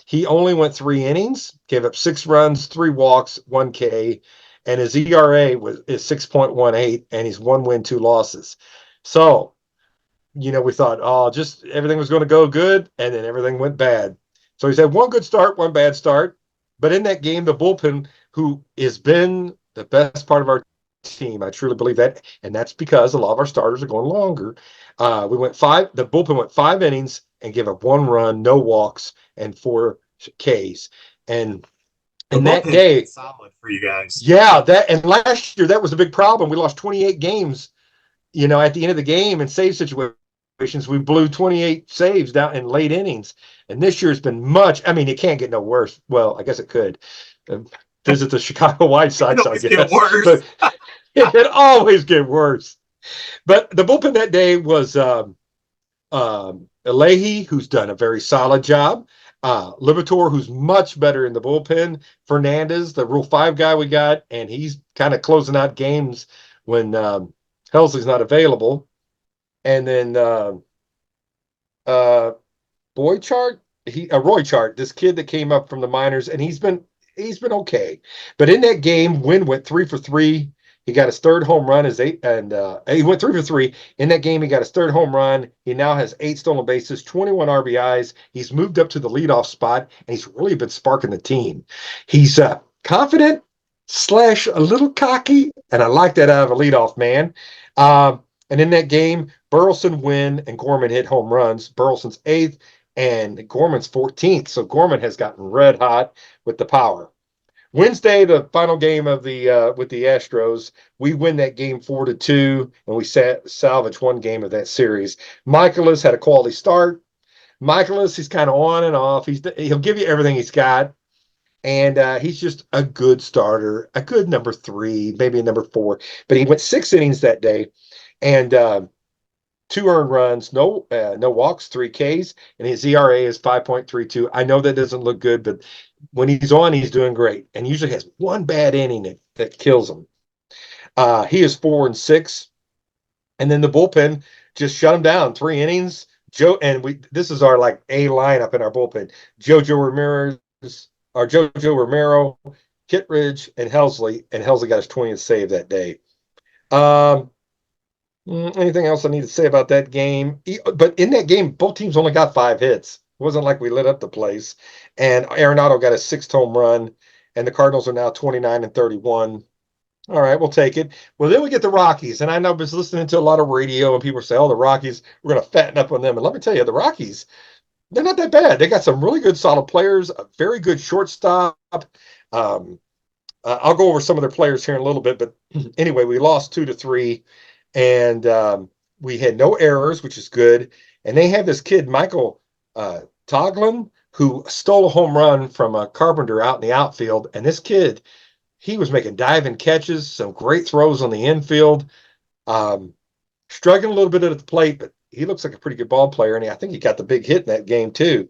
He only went 3 innings, gave up 6 runs, 3 walks, 1 K, and his ERA is 6.18, and he's 1 win, 2 losses. So, we thought, oh, just everything was going to go good, and then everything went bad. So he's had 1 good start, 1 bad start. But in that game, the bullpen, who has been the best part of our team, I truly believe that, and that's because a lot of our starters are going longer. The bullpen went 5 innings and gave up 1 run, no walks, and 4 Ks. And The in that bullpen's been day, solid for you guys. yeah, and last year that was a big problem. We lost 28 games, at the end of the game in save situations. We blew 28 saves down in late innings. And this year's been it can't get no worse. Well, I guess it could. Visit the Chicago White It can Sox, I always get guess. worse. But it can always get worse. But the bullpen that day was Alehi, who's done a very solid job. Libator, who's much better in the bullpen. Fernandez, the Rule 5 guy we got, and he's kind of closing out games when Helsley's not available. And then Roy Chart, this kid that came up from the minors, and he's been okay. But in that game, Wynn went 3 for 3. He got his 3rd home run, he went 3 for 3. In that game, he got his 3rd home run. He now has 8 stolen bases, 21 RBIs. He's moved up to the leadoff spot, and he's really been sparking the team. He's confident / a little cocky, and I like that out of a leadoff man. And in that game, Burleson, Wynn, and Gorman hit home runs. Burleson's 8th, and Gorman's 14th. So Gorman has gotten red hot with the power. Wednesday, the final game of the with the Astros, we win that game 4-2, and we salvage 1 game of that series. Michaelis had a quality start. Michaelis, he's kind of on and off. He'll give you everything he's got, and he's just a good starter, a good number 3, maybe a number 4. But he went 6 innings that day, and 2 earned runs, no walks, 3 Ks, and his ERA is 5.32. I know that doesn't look good, but when he's on, he's doing great, and usually has 1 bad inning that kills him. He is 4-6, and then the bullpen just shut him down. 3 innings. This is our A lineup in our bullpen. Jojo Romero, Kittredge, and Helsley got his 20th save that day. Anything else I need to say about that game? But in that game, both teams only got 5 hits. It wasn't like we lit up the place. And Arenado got a 6th home run, and the Cardinals are now 29-31. All right, we'll take it. Well, then we get the Rockies, and I know I was listening to a lot of radio, and people say, "Oh, the Rockies, we're going to fatten up on them." And let me tell you, the Rockies, they're not that bad. They got some really good, solid players, a very good shortstop. I'll go over some of their players here in a little bit, but anyway, we lost 2-3. And we had no errors, which is good. And they have this kid, Michael Toglin, who stole a home run from a Carpenter out in the outfield. And this kid, he was making diving catches, some great throws on the infield. Struggling a little bit at the plate, but he looks like a pretty good ball player. And I think he got the big hit in that game, too.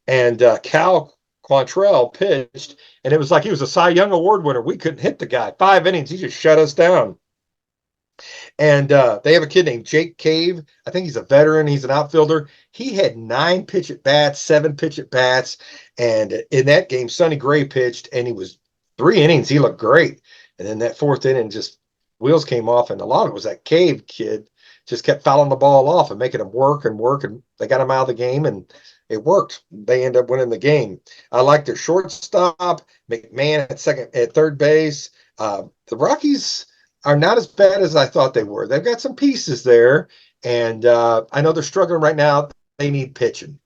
And Cal Quantrell pitched, and it was like he was a Cy Young Award winner. We couldn't hit the guy. 5 innings, he just shut us down. And they have a kid named Jake Cave. I think he's a veteran. He's an outfielder. He had 9 pitch at bats, 7 pitch at bats. And in that game, Sonny Gray pitched, and he was 3 innings. He looked great. And then that 4th inning, just wheels came off. And a lot of it was that Cave kid just kept fouling the ball off and making him work. And they got him out of the game, and it worked. They end up winning the game. I like their shortstop, McMahon at third base. The Rockies are not as bad as I thought they were. They've got some pieces there, and I know they're struggling right now. They need pitching.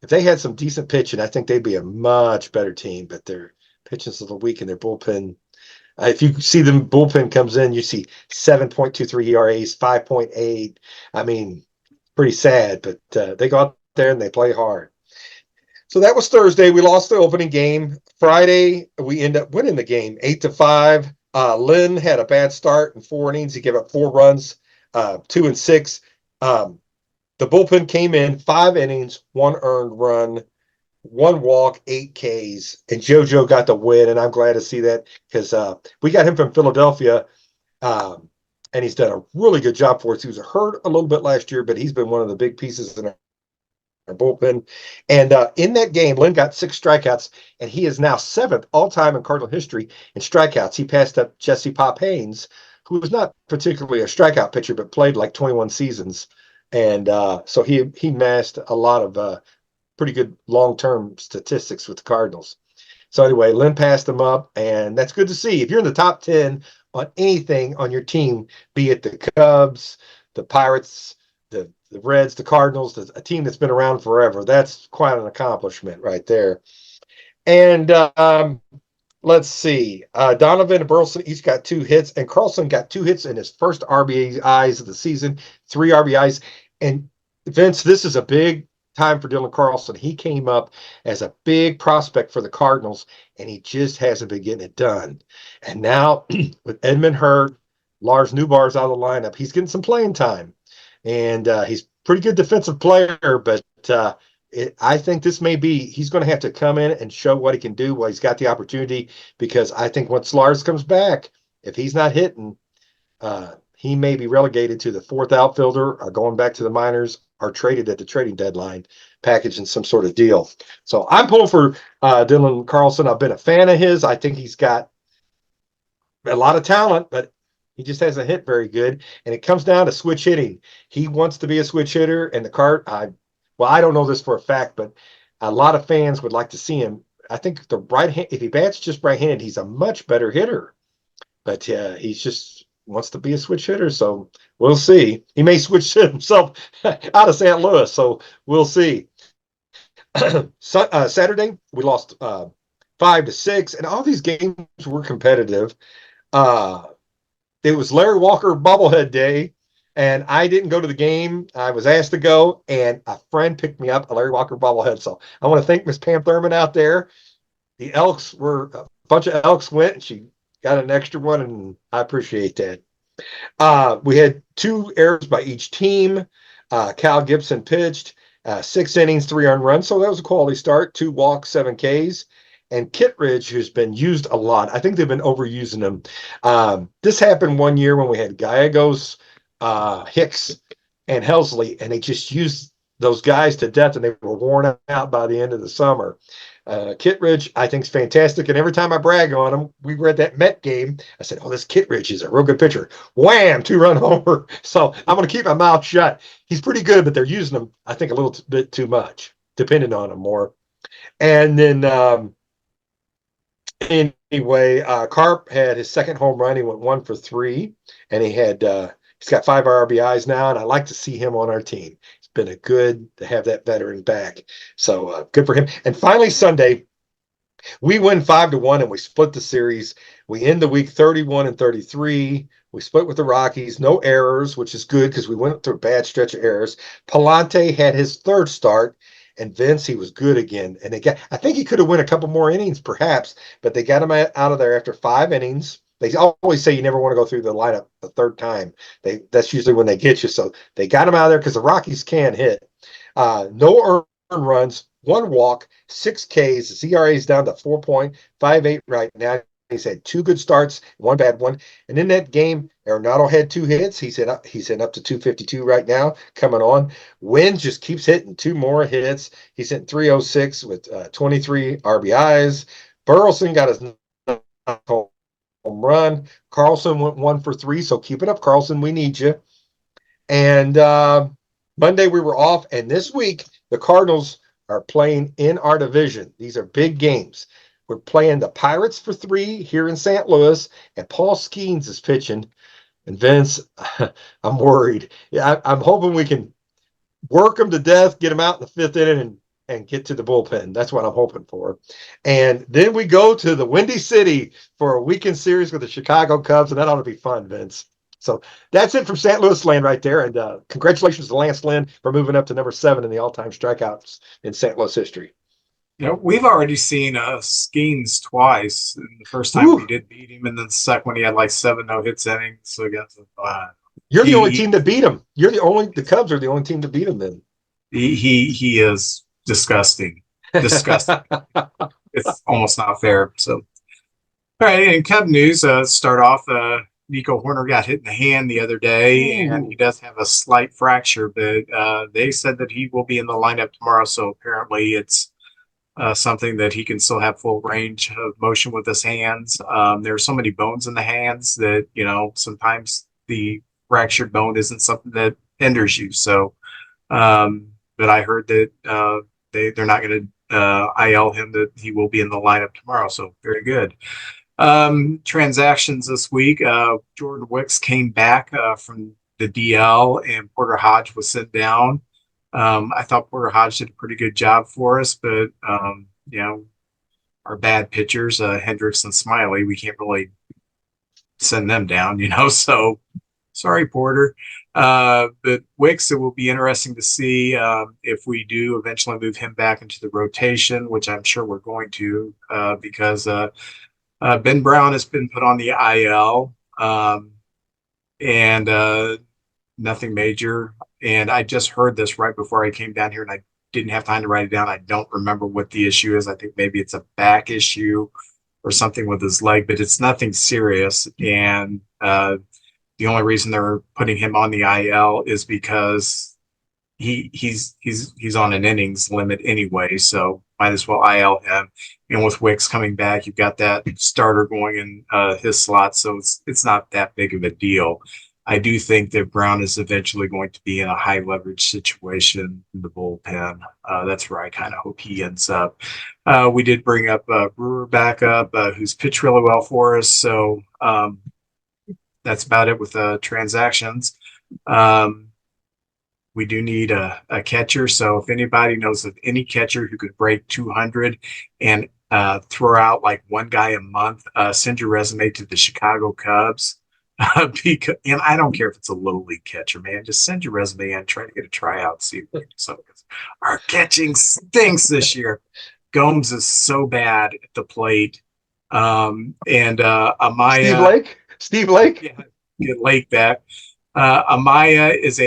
If they had some decent pitching, I think they'd be a much better team. But their pitching's a little weak, and their bullpen. If you see them bullpen comes in, you see 7.23 ERAs, 5.8. I mean, pretty sad, but they go out there and they play hard. So that was Thursday. We lost the opening game. Friday, we end up winning the game 8-5. Lynn had a bad start in 4 innings. He gave up 4 runs, 2 and 6. The bullpen came in 5 innings, 1 earned run, 1 walk, 8 Ks, and JoJo got the win. And I'm glad to see that because we got him from Philadelphia, and he's done a really good job for us. He was hurt a little bit last year, but he's been one of the big pieces in our bullpen. And in that game, Lynn got 6 strikeouts, and he is now 7th all-time in Cardinal history in strikeouts. He passed up Jesse Pop Haynes, who was not particularly a strikeout pitcher, but played like 21 seasons. And so he amassed a lot of pretty good long-term statistics with the Cardinals. So anyway, Lynn passed him up, and that's good to see. If you're in the top 10 on anything on your team, be it the Cubs, the Pirates, the Reds, the Cardinals, a team that's been around forever, that's quite an accomplishment right there. And let's see. Donovan and Burleson each got 2 hits, and Carlson got 2 hits in his first RBIs of the season, 3 RBIs. And Vince, this is a big time for Dylan Carlson. He came up as a big prospect for the Cardinals, and he just hasn't been getting it done. And now with Edmund hurt, Lars Newbar's out of the lineup, he's getting some playing time. And he's a pretty good defensive player, but I think this may be, he's going to have to come in and show what he can do while he's got the opportunity, because I think once Lars comes back, if he's not hitting, he may be relegated to the 4th outfielder or going back to the minors or traded at the trading deadline, packaged in some sort of deal. So I'm pulling for Dylan Carlson. I've been a fan of his. I think he's got a lot of talent, but he just hasn't hit very good. And it comes down to switch hitting. He wants to be a switch hitter, and I don't know this for a fact, but a lot of fans would like to see him. I think the right hand, if he bats just right-handed, he's a much better hitter. But he's just wants to be a switch hitter, so we'll see. He may switch himself out of St. Louis, so we'll see. Saturday, we lost 5-6, and all these games were competitive. It was Larry Walker bobblehead day, and I didn't go to the game. I was asked to go, and a friend picked me up a Larry Walker bobblehead. So I want to thank Miss Pam Thurman out there. The Elks a bunch of Elks went, and she got an extra one, and I appreciate that. We had 2 errors by each team. Cal Gibson pitched 6 innings, 3 earned runs, so that was a quality start. 2 walks, 7 Ks. And Kittredge, who's been used a lot. I think they've been overusing him. This happened one year when we had Gallegos, Hicks, and Helsley, and they just used those guys to death, and they were worn out by the end of the summer. Kittredge, I think, is fantastic, and every time I brag on him, we were at that Met game, I said, this Kittredge is a real good pitcher. Wham, 2-run homer. So I'm going to keep my mouth shut. He's pretty good, but they're using him, I think, a little bit too much, depending on him more. And then anyway, Carp had his 2nd home run. He went 1 for 3, and he's got 5 RBIs now, and I like to see him on our team. It's been a good to have that veteran back. So good for him. And finally, Sunday, we win 5-1, and we split the series. We end the week 31-33. We split with the Rockies. No errors, which is good because we went through a bad stretch of errors. Palante had his 3rd start. And Vince, he was good again. And I think he could have won a couple more innings, perhaps, but they got him out of there after 5 innings. They always say you never want to go through the lineup the 3rd time. That's usually when they get you. So they got him out of there because the Rockies can hit. No earned runs, 1 walk, 6 Ks. His ERA is down to 4.58 right now. He's had 2 good starts, 1 bad one. And in that game, Arenado had 2 hits. He's hitting up to 252 right now, coming on. Wynn just keeps hitting 2 more hits. He's hitting 306 with 23 RBIs. Burleson got his home run. Carlson went 1 for 3, so keep it up, Carlson. We need you. And Monday we were off, and this week the Cardinals are playing in our division. These are big games. we're playing the Pirates for 3 here in St. Louis, and Paul Skeens is pitching. And Vince, I'm worried. Yeah, I'm hoping we can work them to death, get them out in the 5th inning, and get to the bullpen. That's what I'm hoping for. And then we go to the Windy City for a weekend series with the Chicago Cubs, and that ought to be fun, Vince. So that's it from St. Louis land right there. And congratulations to Lance Lynn for moving up to number 7 in the all-time strikeouts in St. Louis history. We've already seen Skeens twice. And the first time we did beat him, and then the second one he had like 7 no-hits innings. So against you're the only team to beat him. The Cubs are the only team to beat him then. He is disgusting. Disgusting. It's almost not fair. So, all right, in Cub news, start off, Nico Horner got hit in the hand the other day, and he does have a slight fracture, but they said that he will be in the lineup tomorrow. So apparently it's something that he can still have full range of motion with his hands. There are so many bones in the hands that, sometimes the fractured bone isn't something that hinders you. So, but I heard that they're not going to IL him, that he will be in the lineup tomorrow. So very good. Transactions this week. Jordan Wicks came back from the DL, and Porter Hodge was sent down. I thought Porter Hodge did a pretty good job for us, but our bad pitchers, Hendricks and Smiley, we can't really send them down, so sorry, Porter. But Wicks, it will be interesting to see if we do eventually move him back into the rotation, which I'm sure we're going to, because Ben Brown has been put on the IL, and nothing major. And I just heard this right before I came down here, and I didn't have time to write it down. I don't remember what the issue is. I think maybe it's a back issue or something with his leg, but it's nothing serious. And the only reason they're putting him on the IL is because he's on an innings limit anyway, so might as well IL him. And with Wicks coming back, you've got that starter going in his slot, so it's not that big of a deal. I do think that Brown is eventually going to be in a high leverage situation in the bullpen. That's where I kind of hope he ends up. We did bring up Brewer back up, who's pitched really well for us. So that's about it with transactions. We do need a catcher. So if anybody knows of any catcher who could break 200 and throw out like one guy a month, send your resume to the Chicago Cubs. And I don't care if it's a little league catcher, man. Just send your resume in, try to get a tryout, see if we can do something. Our catching stinks this year. Gomes is so bad at the plate. And Amaya, Steve Lake, yeah, get Lake back. Amaya is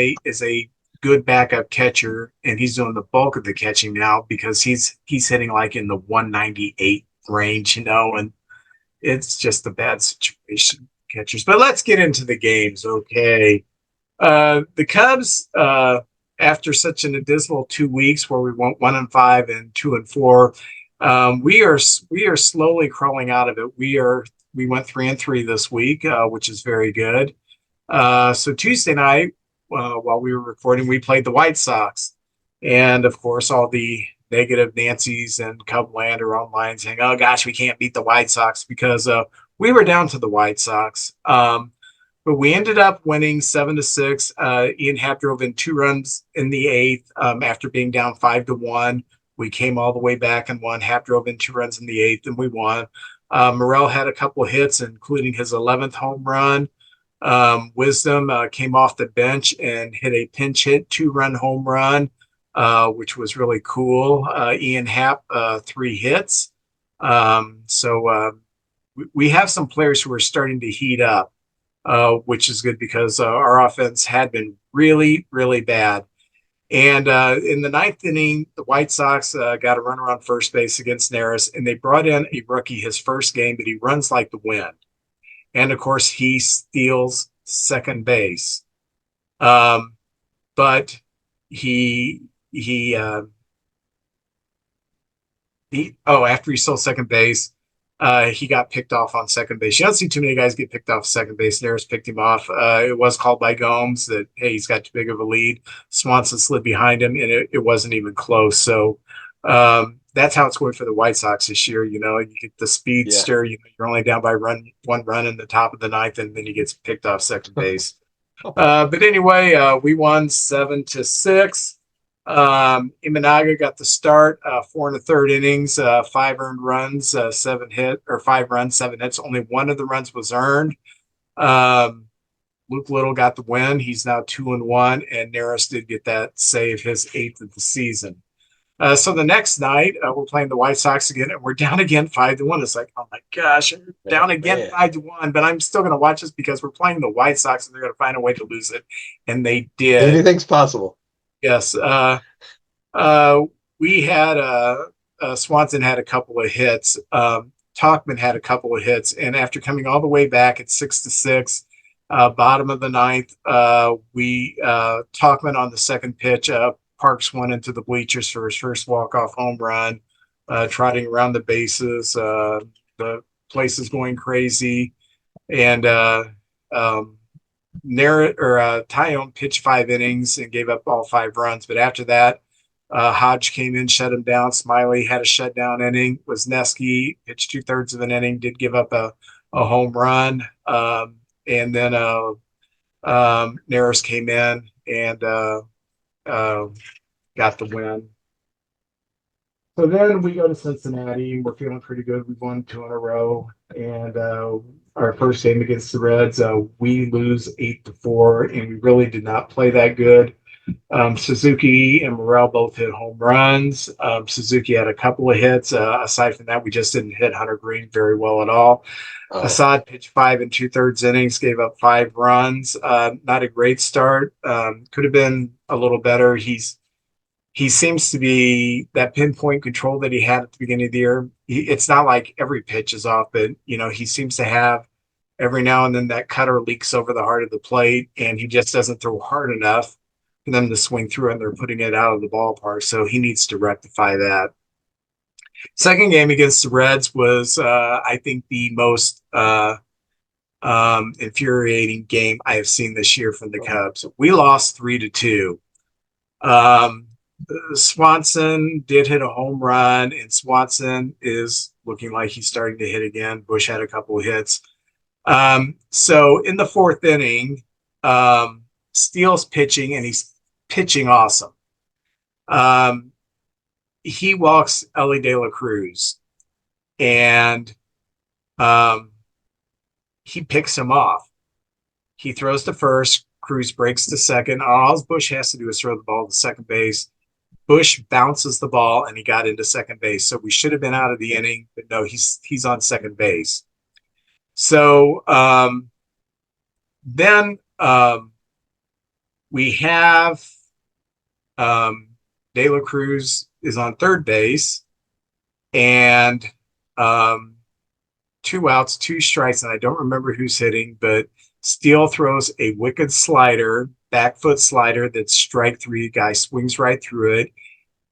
a good backup catcher, and he's doing the bulk of the catching now because he's hitting like in the 198 range, and it's just a bad situation. Catchers. But let's get into the games, okay? The Cubs, after such an abysmal 2 weeks where we went 1-5 and 2-4, we are slowly crawling out of it. We went 3-3 this week, which is very good. So Tuesday night, while we were recording, we played the White Sox, and of course, all the negative Nancys and Cubland are online saying, "Oh gosh, we can't beat the White Sox," because we were down to the White Sox. But we ended up winning 7-6. Ian Happ drove in 2 runs in the 8th after being down 5-1. We came all the way back and won. Happ drove in 2 runs in the 8th, and we won. Morrell had a couple of hits, including his 11th home run. Wisdom came off the bench and hit a pinch hit 2-run home run, which was really cool. Ian Happ, 3 hits. So we have some players who are starting to heat up, which is good because our offense had been really, really bad. And in the 9th inning, the White Sox got a runner on first base against Neris, and they brought in a rookie his first game, but he runs like the wind. And, of course, he steals second base. But after he stole second base, he got picked off on second base. You don't see too many guys get picked off second base. Neris picked him off. It was called by Gomes that, hey, he's got too big of a lead. Swanson slid behind him, and it wasn't even close. So That's how it's going for the White Sox this year. You know, you get the Yeah. speedster. You're only down by one run in the top of the ninth, and then he gets picked off second base. But anyway, we won 7-6. Imanaga got the start, 4 1/3 innings, 5 earned runs, 5 runs, 7 hits. Only one of the runs was earned. Um, Luke Little got the win. He's now 2-1, and Neris did get that save, his 8th of the season. So the next night, we're playing the White Sox again, and we're down again 5-1. It's like, oh my gosh, we're down again 5-1. But I'm still going to watch this because we're playing the White Sox, and they're going to find a way to lose it, and they did. Anything's possible. Yes. We had Swanson had a couple of hits. Talkman had a couple of hits, and after coming all the way back at 6-6, bottom of the ninth, we Talkman on the second pitch. Parks one into the bleachers for his first walk-off home run, trotting around the bases. The place is going crazy. And Tyone pitched 5 innings and gave up all 5 runs. But after that, Hodge came in, shut him down. Smiley had a shutdown inning. Wisniewski pitched 2/3 of an inning, did give up a home run. And then Neris came in and got the win. So then we go to Cincinnati. We're feeling pretty good. We've won 2 in a row. And our first game against the Reds, we lose 8-4, and we really did not play that good. Suzuki and Morel both hit home runs. Suzuki had a couple of hits. Aside from that, we just didn't hit Hunter Green very well at all. Assad pitched 5 2/3 innings, gave up 5 runs. Not a great start. Could have been a little better. He seems to be that pinpoint control that he had at the beginning of the year. It's not like every pitch is off, but he seems to have every now and then that cutter leaks over the heart of the plate, and he just doesn't throw hard enough for them to swing through, and they're putting it out of the ballpark. So he needs to rectify that. Second game against the Reds was, I think, the most infuriating game I have seen this year from the Cubs. We lost 3-2. Swanson did hit a home run, and Swanson is looking like he's starting to hit again. Bush had a couple of hits. So in the 4th inning, Steele's pitching, and he's pitching awesome. He walks Ellie De La Cruz, and he picks him off. He throws to first. Cruz breaks to second. All Bush has to do is throw the ball to second base. Bush bounces the ball, and he got into second base. So we should have been out of the inning, but no, he's on second base. So then we have De La Cruz is on third base, and 2 outs, 2 strikes, and I don't remember who's hitting, but Steele throws a wicked slider, back foot slider that's strike 3. Guy swings right through it.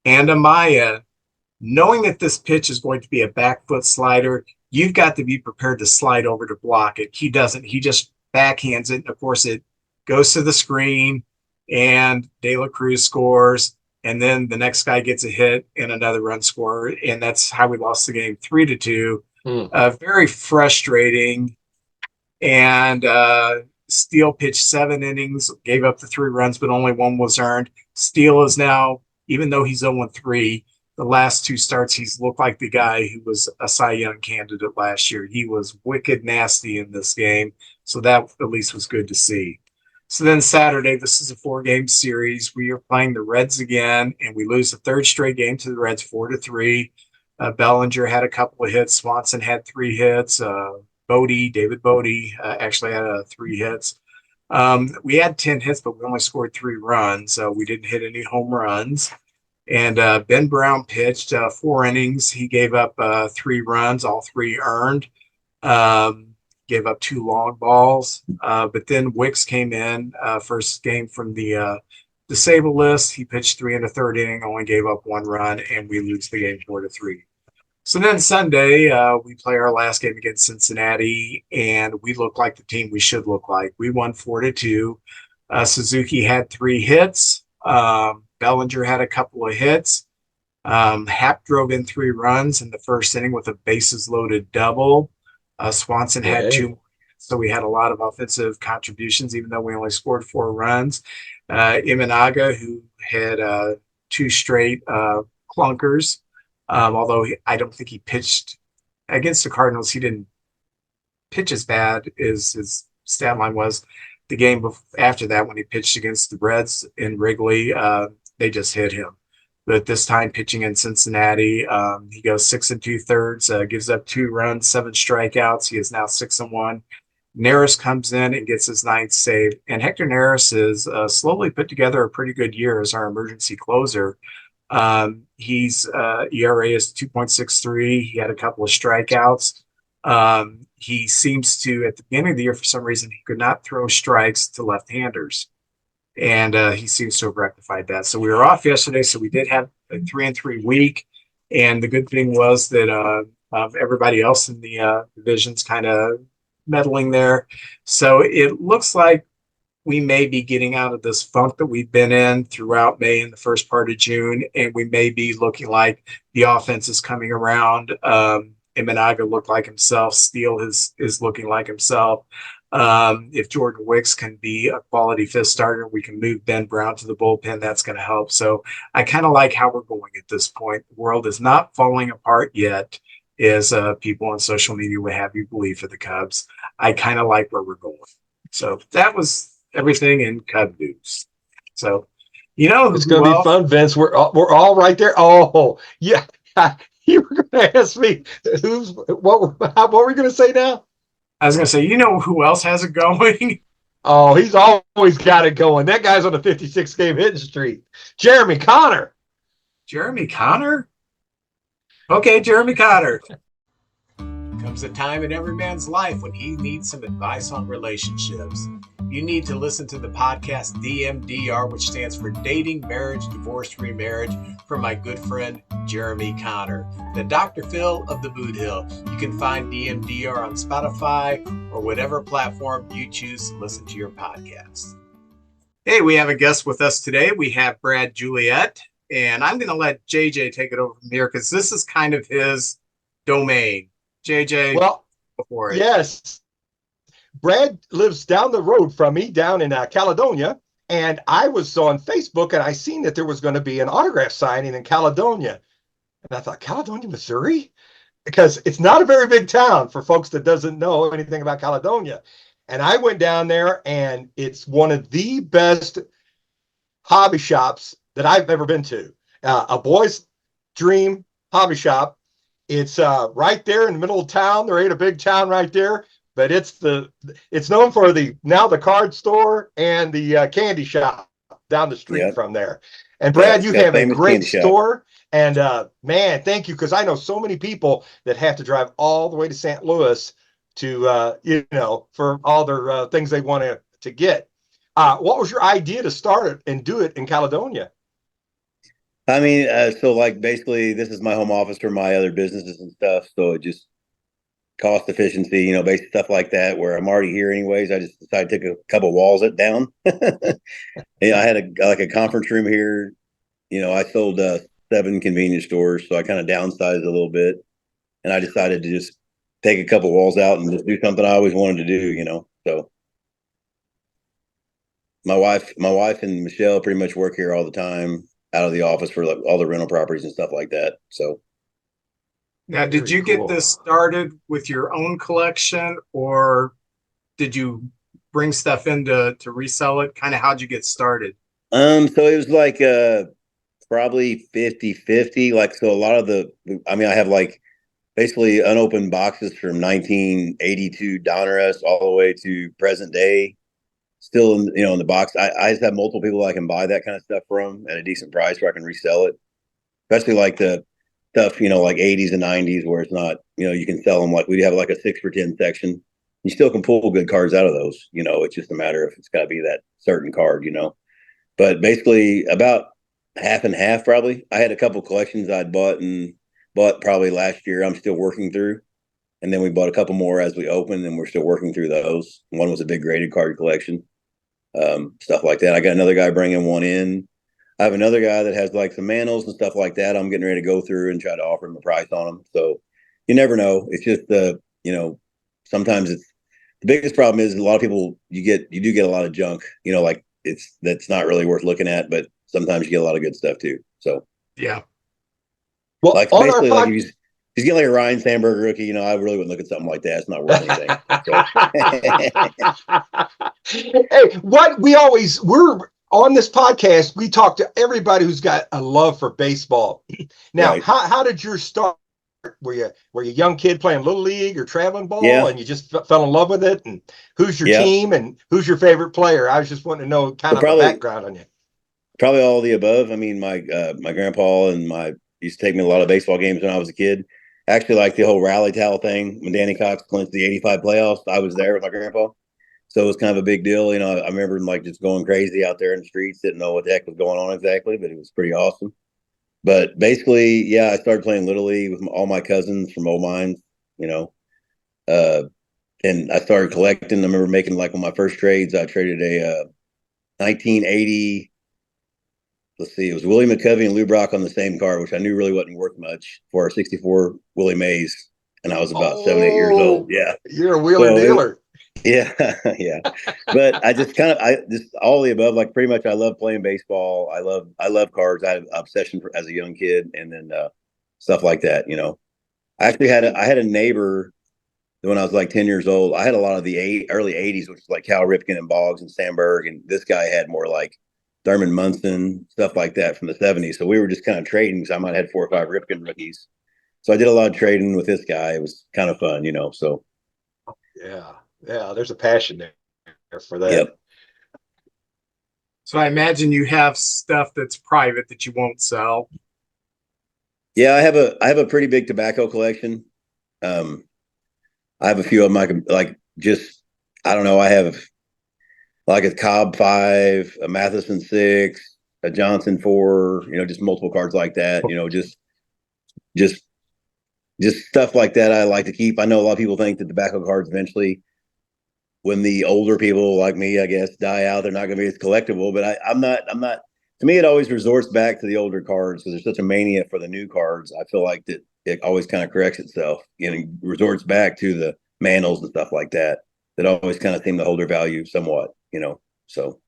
And Amaya, knowing that this pitch is going to be a back foot slider, you've got to be prepared to slide over to block it. He doesn't. He just backhands it. And of course, it goes to the screen, and De La Cruz scores. And then the next guy gets a hit and another run score. And that's how we lost the game 3-2. Very frustrating. And Steele pitched 7 innings, gave up the 3 runs, but only 1 was earned. Steele is now, even though he's 0-3, the last 2 starts, he's looked like the guy who was a Cy Young candidate last year. He was wicked nasty in this game. So that at least was good to see. So then Saturday, this is a 4-game series. We are playing the Reds again, and we lose the 3rd straight game to the Reds 4-3. Bellinger had a couple of hits. Swanson had 3 hits. David Bodie actually had 3 hits. We had 10 hits, but we only scored 3 runs. We didn't hit any home runs. And Ben Brown pitched 4 innings. He gave up 3 runs, all 3 earned. Gave up 2 long balls. But then Wicks came in, first game from the disabled list. He pitched 3 1/3 inning, only gave up 1 run, and we lose the game 4-3. So then Sunday, we play our last game against Cincinnati, and we look like the team we should look like. We won 4-2. Suzuki had 3 hits. Bellinger had a couple of hits. Hap drove in 3 runs in the first inning with a bases loaded double. Swanson had Okay. 2 more, so we had a lot of offensive contributions, even though we only scored 4 runs. Imanaga, who had 2 straight clunkers, although I don't think he pitched against the Cardinals. He didn't pitch as bad as his stat line was. The game after that, when he pitched against the Reds in Wrigley, they just hit him. But this time, pitching in Cincinnati, he goes 6 2/3, gives up 2 runs, 7 strikeouts. He is now 6-1. Neris comes in and gets his 9th save, and Hector Neris is slowly put together a pretty good year as our emergency closer. He's ERA is 2.63. He had a couple of strikeouts. He seems to, at the beginning of the year, for some reason, he could not throw strikes to left-handers, and he seems to have rectified that. So we were off yesterday, so we did have a 3-3 week, and the good thing was that everybody else in the division's kind of meddling there. So it looks like we may be getting out of this funk that we've been in throughout May and the first part of June, and we may be looking like the offense is coming around. Imanaga looked like himself. Steele is looking like himself. If Jordan Wicks can be a quality 5th starter, we can move Ben Brown to the bullpen. That's going to help. So I kind of like how we're going at this point. The world is not falling apart yet, as people on social media would have you believe for the Cubs. I kind of like where we're going. So that was everything in Cub news. So, It's going to be fun, Vince. We're all right there. Oh, yeah. You were going to ask me what were we going to say now? I was going to say, who else has it going? Oh, he's always got it going. That guy's on a 56-game hitting streak. Jeremy Connor. Jeremy Connor? Okay, Jeremy Connor. Comes a time in every man's life when he needs some advice on relationships. You need to listen to the podcast DMDR, which stands for Dating, Marriage, Divorce, Remarriage, from my good friend Jeremy Connor, the Dr. Phil of the Boot Hill. You can find DMDR on Spotify or whatever platform you choose to listen to your podcast. Hey, we have a guest with us today. We have Brad Juliette, and I'm going to let JJ take it over from here because this is kind of his domain. JJ, well, before it. Yes. Brad lives down the road from me down in Caledonia, and I was on Facebook and I seen that there was going to be an autograph signing in Caledonia. And I thought, Caledonia, Missouri? Because it's not a very big town for folks that doesn't know anything about Caledonia. And I went down there, and it's one of the best hobby shops that I've ever been to. A boy's dream hobby shop. It's right there in the middle of town. There ain't a big town right there, but it's known for the card store and the candy shop down the street from there. And Brad, you have a great store. And man, thank you, because I know so many people that have to drive all the way to St. Louis to for all their things they want to get. What was your idea to start it and do it in Caledonia? I mean, so like basically this is my home office for my other businesses and stuff. So it just cost efficiency, basic stuff like that, where I'm already here anyways. I just decided to take a couple walls down. I had a conference room here. I sold 7 convenience stores. So I kind of downsized a little bit, and I decided to just take a couple walls out and just do something I always wanted to do, so. My wife and Michelle pretty much work here all the time, out of the office for all the rental properties and stuff like that. So now, did you get this started with your own collection, or did you bring stuff in to resell it? Kind of how'd you get started? So it was like probably 50-50. Like, so a lot of I have like basically unopened boxes from 1982 Donruss all the way to present day. Still in the box. I just have multiple people I can buy that kind of stuff from at a decent price where I can resell it. Especially like the stuff, like 80s and 90s where it's not, you can sell them. Like we have like a 6 for 10 section. You still can pull good cards out of those. It's just a matter of it's got to be that certain card, But basically about half and half probably. I had a couple collections I'd bought probably last year. I'm still working through. And then we bought a couple more as we opened, and we're still working through those. One was a big graded card collection. Stuff like that. I got another guy bringing one in. I have another guy that has like some manuals and stuff like that. I'm getting ready to go through and try to offer him a price on them. So you never know. It's just sometimes it's the biggest problem is a lot of people you do get a lot of junk. Like that's not really worth looking at, but sometimes you get a lot of good stuff too. So Yeah. Well, like on basically our like if he's getting like a Ryan Sandberg rookie, I really wouldn't look at something like that. It's not worth anything. Hey, we're on this podcast, we talk to everybody who's got a love for baseball. Now, Right. how did yours start? Were you a young kid playing little league or traveling ball, Yeah. and you just fell in love with it? And who's your Yeah. team, and who's your favorite player? I was just wanting to know kind So of a background on you. Probably all of the above. I mean, my grandpa and used to take me to a lot of baseball games when I was a kid. Actually, like the whole rally towel thing when Danny Cox clinched the '85 playoffs, I was there with my grandpa, so it was kind of a big deal. I remember him like just going crazy out there in the streets, didn't know what the heck was going on exactly, but it was pretty awesome. But basically, yeah, I started playing little league with all my cousins from old mines, you know, uh, and I started collecting. I remember making like one of my first trades. I traded a 1980. Let's see, it was Willie McCovey and Lou Brock on the same card, which I knew really wasn't worth much for a '64 Willie Mays, and I was about 7, 8 years old. Yeah, You're a wheeler dealer. Yeah, yeah. But I just all the above. Like pretty much, I love playing baseball. I love cards. I had an obsession as a young kid, and then stuff like that. I actually I had a neighbor when I was like 10 years old. I had a lot of the early '80s, which was like Cal Ripken and Boggs and Sandberg, and this guy had more like Thurman Munson, stuff like that from the '70s. So we were just kind of trading. So I might have had 4 or 5 Ripken rookies. So I did a lot of trading with this guy. It was kind of fun, So yeah, there's a passion there for that. Yep. So I imagine you have stuff that's private that you won't sell. Yeah, I have a pretty big tobacco collection. I have a few of them I can like just I don't know. I have like a Cobb 5, a Matheson 6, a Johnson 4. Just multiple cards like that. Just stuff like that. I like to keep. I know a lot of people think that tobacco cards eventually, when the older people like me, I guess, die out, they're not going to be as collectible. But I'm not. To me, it always resorts back to the older cards because there's such a mania for the new cards. I feel like that it always kind of corrects itself. Resorts back to the Manals and stuff like that. That always kind of seem to hold their value somewhat. So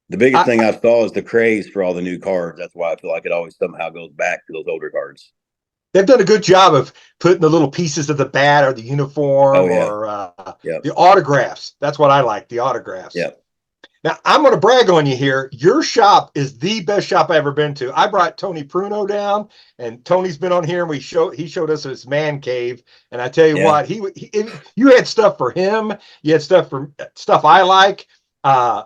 the biggest thing I saw is the craze for all the new cards. That's why I feel like it always somehow goes back to those older cards. They've done a good job of putting the little pieces of the bat or the uniform or the autographs. That's what I like, the autographs. Yeah. Now, I'm going to brag on you here. Your shop is the best shop I've ever been to. I brought Tony Pruno down, and Tony's been on here, and he showed us his man cave. And I tell you what, you had stuff for him. You had stuff I like. I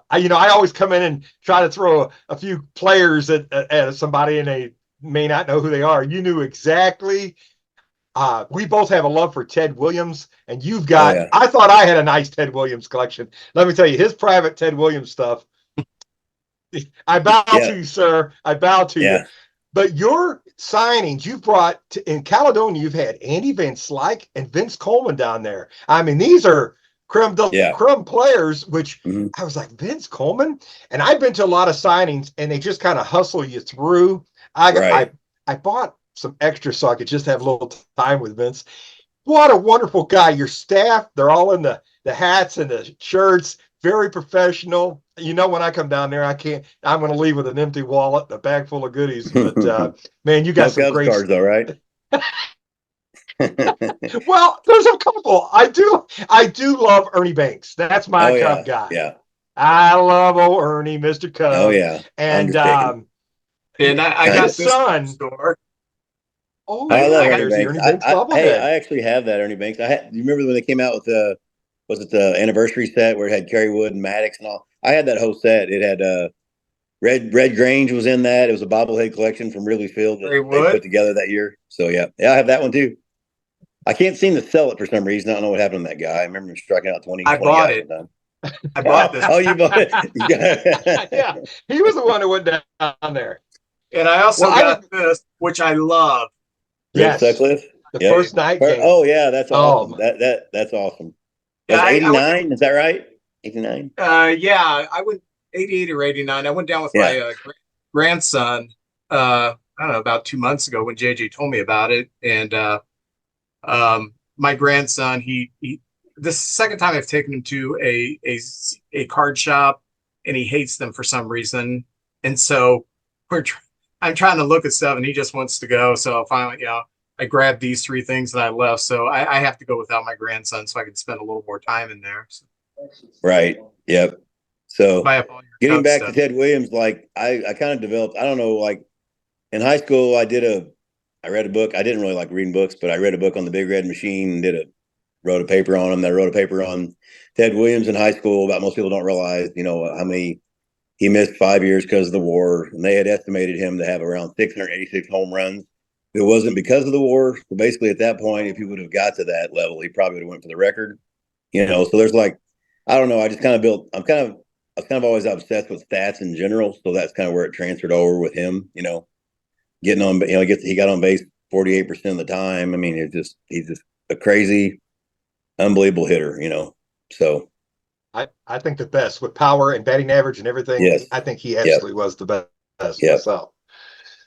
always come in and try to throw a few players at somebody, and they may not know who they are. You knew exactly. We both have a love for Ted Williams, and you've got, I thought I had a nice Ted Williams collection. Let me tell you, his private Ted Williams stuff. I bow to you, sir. I bow to you. But your signings you've brought in Caledonia, you've had Andy Van Slyke and Vince Coleman down there. I mean, these are creme players, which I was like, Vince Coleman? And I've been to a lot of signings, and they just kind of hustle you through. I bought some extra so I could just have a little time with Vince. What a wonderful guy. Your staff, they're all in the hats and the shirts, very professional. When I come down there, I'm going to leave with an empty wallet, a bag full of goodies. But man, you got some great cards though, right? Well, there's a couple. I do love Ernie Banks. That's my Cub guy. Yeah. I love old Ernie, Mr. Cub. Oh yeah. And I got his son. Store. Oh, I love Ernie Banks. I actually have that Ernie Banks. You remember when they came out with was it the anniversary set where it had Kerry Wood and Maddox and all? I had that whole set. It had Red Grange was in that. It was a bobblehead collection from Wrigley Field that they put together that year. So yeah, I have that one too. I can't seem to sell it for some reason. I don't know what happened to that guy. I remember him striking out 20. I bought it. I bought this. Oh, you bought it? Yeah, he was the one who went down there. And I also got this, which I love. Yes, Sutcliffe? The first night game. Oh yeah, that's awesome. That's awesome. Yeah, 89. Is that right? 89. Yeah, I would. 88 or 89. I went down with Yeah. my grandson, I don't know, about 2 months ago when JJ told me about it. And my grandson, he this is the second time I've taken him to a card shop, and he hates them for some reason. And so I'm trying to look at stuff, and he just wants to go. So finally, I grabbed these three things and I left. So I have to go without my grandson so I can spend a little more time in there. So, Right. Yep. So buy up all your getting Cub back to stuff. Ted Williams, like I kind of developed, I don't know, like in high school, I read a book. I didn't really like reading books, but I read a book on the Big Red Machine and wrote a paper on him. I wrote a paper on Ted Williams in high school about most people don't realize, how many he missed 5 years because of the war. And they had estimated him to have around 686 home runs. It wasn't because of the war. So basically at that point, if he would have got to that level, he probably would have went for the record. So there's like, I don't know. I just kind of built, I was kind of always obsessed with stats in general. So that's kind of where it transferred over with him, getting on, he got on base 48% of the time. I mean, he's just a crazy, unbelievable hitter. So I think the best with power and batting average and everything. yes, I think he yep, absolutely was the best yep. myself.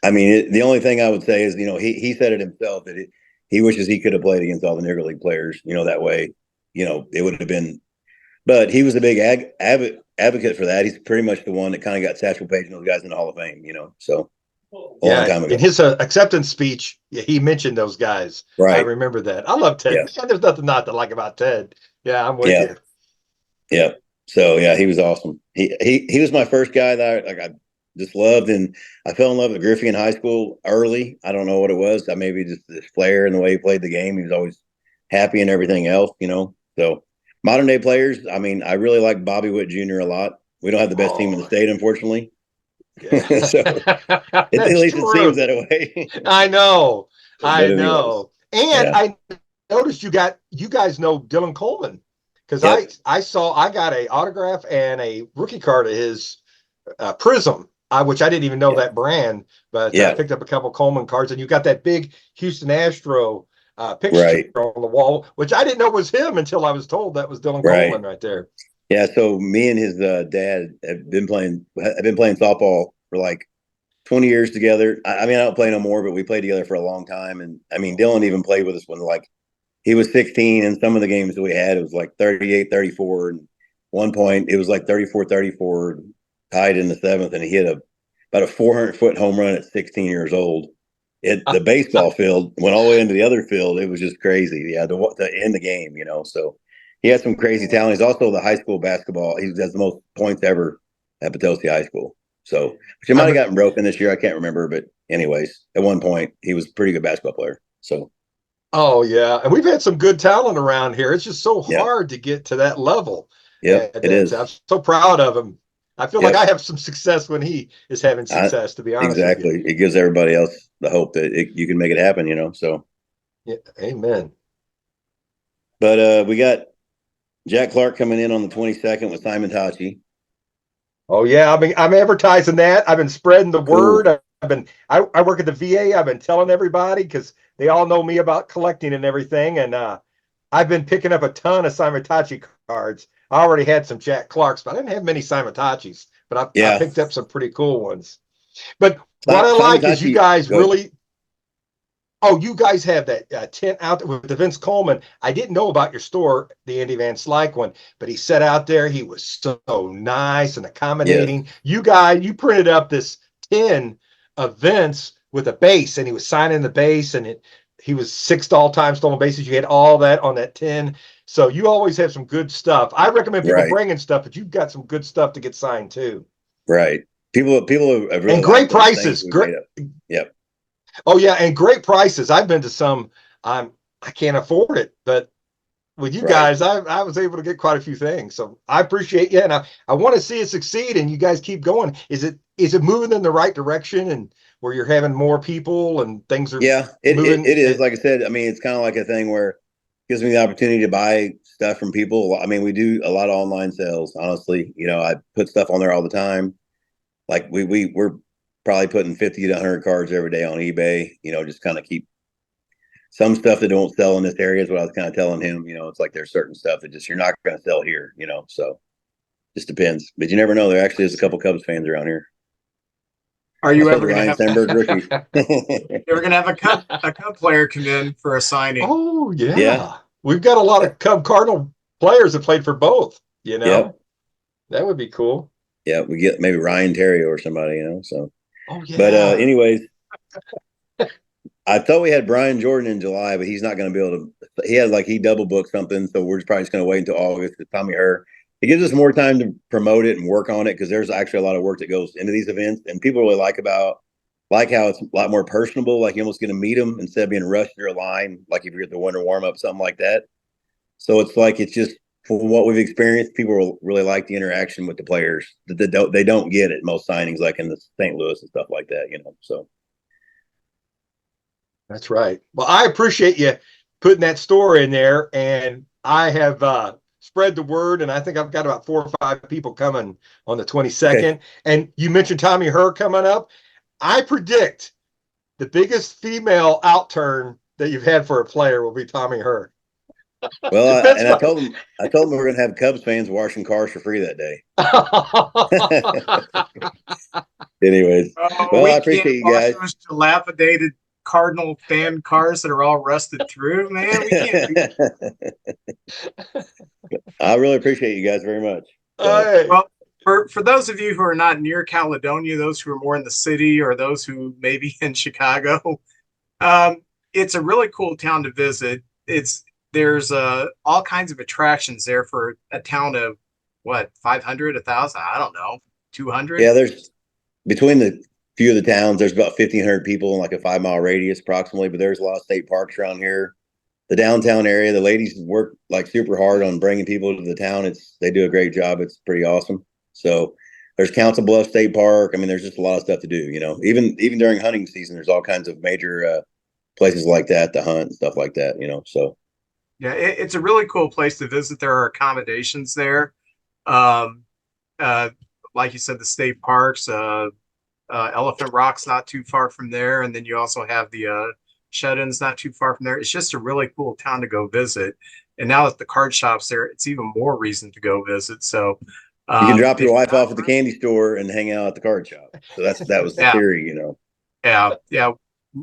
I mean, the only thing I would say is, he said it himself that he wishes he could have played against all the Negro League players. That way, it would have been. But he was a big advocate for that. He's pretty much the one that kind of got Satchel Paige and those guys in the Hall of Fame. So a long Yeah, time ago. in his acceptance speech, he mentioned those guys. I Right. remember that. I love Ted. Yeah. Man, there's nothing not to like about Ted. Yeah, I'm with Yeah. you. Yeah. So yeah, he was awesome. He was my first guy that I just loved, and I fell in love with Griffey in high school early. I don't know what it was. I maybe just this flair and the way he played the game. He was always happy and everything else. So modern day players, I mean, I really like Bobby Witt Jr. a lot. We don't have the best team in the state, unfortunately. Yeah. So at That's least it seems true. that way. I know. But I anyways, know. And yeah, I noticed you guys know Dylan Coleman because yep, I got a autograph and a rookie card of his Prism, which I didn't even know yeah, that brand, but I yeah, picked up a couple Coleman cards, and you got that big Houston Astro picture right, on the wall, which I didn't know was him until I was told that was Dylan right. Coleman right there. Yeah, so me and his dad have been playing. I've been playing softball for like 20 years together. I mean, I don't play no more, but we played together for a long time. And I mean, Dylan even played with us when like he was 16, and some of the games that we had, it was like 38-34. And one point, it was like 34-34, tied in the seventh, and he hit about a 400-foot home run at 16 years old. The baseball field went all the way into the other field. It was just crazy. Yeah, to end the game. So he had some crazy talent. He's also the high school basketball. He has the most points ever at Potosi High School. So, which it might have gotten broken this year. I can't remember, but anyways, at one point he was a pretty good basketball player. So, Oh yeah, and we've had some good talent around here. It's just so yeah, hard to get to that level. yep, And it I'm is. so proud of him. I feel like Yep, I have some success when he is having success, to be honest with you. exactly. It gives everybody else the hope that you can make it happen. So, Yeah, amen. but we got Jack Clark coming in on the 22nd with Simon Tachi. Oh yeah, I'm advertising that. I've been spreading the word. Cool. I work at the VA. I've been telling everybody because they all know me about collecting and everything. And I've been picking up a ton of Simon Tachi cards. I already had some Jack Clarks, but I didn't have many Simon Tachis. But I Yeah, picked up some pretty cool ones. But what I Simon like is you Tachi. guys Go ahead. really. Oh, you guys have that tent out there with the Vince Coleman. I didn't know about your store, the Andy Van Slyke one, but he sat out there. He was so nice and Yes, accommodating. You printed up this tin of Vince with a base, and he was signing the base, and he was sixth all-time stolen bases. You had all that on that tin. So you always have some good stuff. I recommend people right, bringing stuff, but you've got some good stuff to get signed too. right. People have really And liked great those things prices. we Great. made up. Yep. Oh yeah, and great prices. I've been to some. I can't afford it, but with you Right. guys, I was able to get quite a few things. So I appreciate you, and I want to see it succeed. And you guys keep going. Is it moving in the right direction, and where you're having more people and things are Yeah, moving? it is. Like I said, I mean, it's kind of like a thing where it gives me the opportunity to buy stuff from people. I mean, we do a lot of online sales, honestly. I put stuff on there all the time. Like we're probably putting 50 to 100 cards every day on eBay, just kind of keep some stuff that don't sell in this area is what I was kind of telling him. It's like there's certain stuff that just you're not going to sell here. So Just depends. But you never know. There actually is a couple Cubs fans around here. Are you I saw ever the going to Ryan have Sandberg rookie. you're going to have a Cub player come in for a signing? Oh, yeah. Yeah. We've got a lot of Cardinal players that played for both, you know? Yep. That would be cool. Yeah, we get maybe Ryan Terrio or somebody, So, Oh, yeah. but anyways, I thought we had Brian Jordan in July, but he's not going to be able to. He double booked something, so we're probably just going to wait until August to Tommy Herr. It gives us more time to promote it and work on it because there's actually a lot of work that goes into these events, and people really like how it's a lot more personable. Like you almost get to meet them instead of being rushed through a line, like if you're at the winter warm up, something like that. So it's just from what we've experienced, people really like the interaction with the players that they don't get at most signings, like in the St. Louis and stuff like that. So. That's right. Well, I appreciate you putting that story in there, and I have spread the word, and I think I've got about 4 or 5 people coming on the 22nd. Okay. And you mentioned Tommy Herr coming up. I predict the biggest female outturn that you've had for a player will be Tommy Herr. Well, I told him we were going to have Cubs fans washing cars for free that day. Anyways, well, I appreciate you guys. Those dilapidated Cardinal fan cars that are all rusted through, man. We can't do that. I really appreciate you guys very much. Well, for those of you who are not near Caledonia, those who are more in the city or those who may be in Chicago, it's a really cool town to visit. There's all kinds of attractions there for a town of what, 500, 1,000, I don't know, 200. Yeah, there's between the few of the towns, there's about 1,500 people in like a 5-mile radius approximately, but there's a lot of state parks around here. The downtown area, the ladies work like super hard on bringing people to the town. They do a great job. It's pretty awesome. So there's Council Bluffs State Park. I mean, there's just a lot of stuff to do, even during hunting season, there's all kinds of major places like that to hunt and stuff like that, so. Yeah, it's a really cool place to visit. There are accommodations there. Like you said, the state parks, Elephant Rock's not too far from there. And then you also have the shut-ins not too far from there. It's just a really cool town to go visit. And now that the card shop's there, it's even more reason to go visit. So you can drop your wife off at the candy store and hang out at the card shop. So that was the theory, Yeah.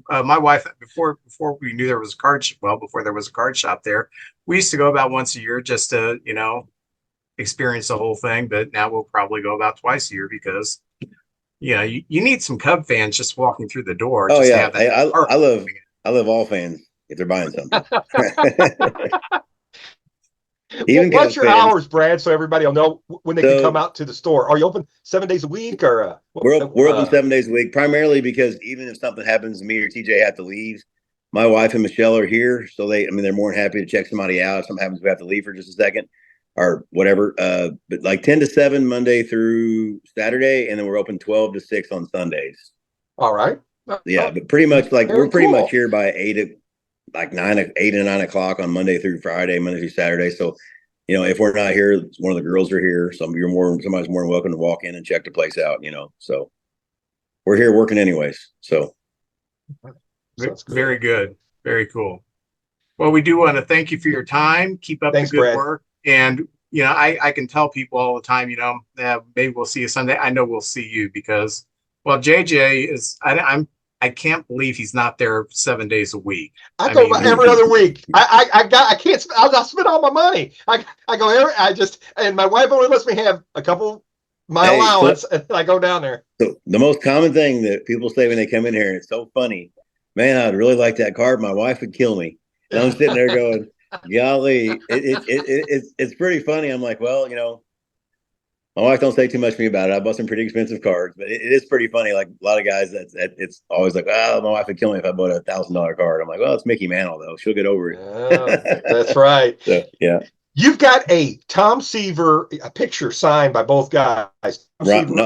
My wife, before we knew there was a card shop, before there was a card shop there, we used to go about once a year just to, experience the whole thing. But now we'll probably go about twice a year because, you need some Cub fans just walking through the door. Oh, yeah. I love all fans if they're buying something. What's your hours, Brad, so everybody will know when they can come out to the store? Are you open 7 days a week or? We're open 7 days a week, primarily because even if something happens to me or TJ have to leave, my wife and Michelle are here. So they're more than happy to check somebody out. If something happens, we have to leave for just a second or whatever. But like 10 to 7 Monday through Saturday, and then we're open 12 to 6 on Sundays. All right. Yeah, but pretty much we're pretty much here by 8 and 9 o'clock on Monday through Friday, Monday through Saturday. So, if we're not here, one of the girls are here. Somebody's more than welcome to walk in and check the place out, so we're here working anyways. So very good. Very cool. Well, we do want to thank you for your time. Keep up the good work. And, I can tell people all the time, maybe we'll see you Sunday. I know we'll see you because, JJ is, I can't believe he's not there 7 days a week. I go every other week. I can't. I'll spend all my money. I go and my wife only lets me have a couple my allowance, and I go down there. So the most common thing that people say when they come in here, and it's so funny, man, I'd really like that card. My wife would kill me, and I'm sitting there going, golly, it's pretty funny. I'm like, well, my wife don't say too much to me about it. I bought some pretty expensive cards, but it is pretty funny. Like a lot of guys, it's always like, my wife would kill me if I bought a $1,000 card. I'm like, well, it's Mickey Mantle though. She'll get over it. Oh, that's right. So, yeah. You've got a Tom Seaver, a picture signed by both guys. Ryan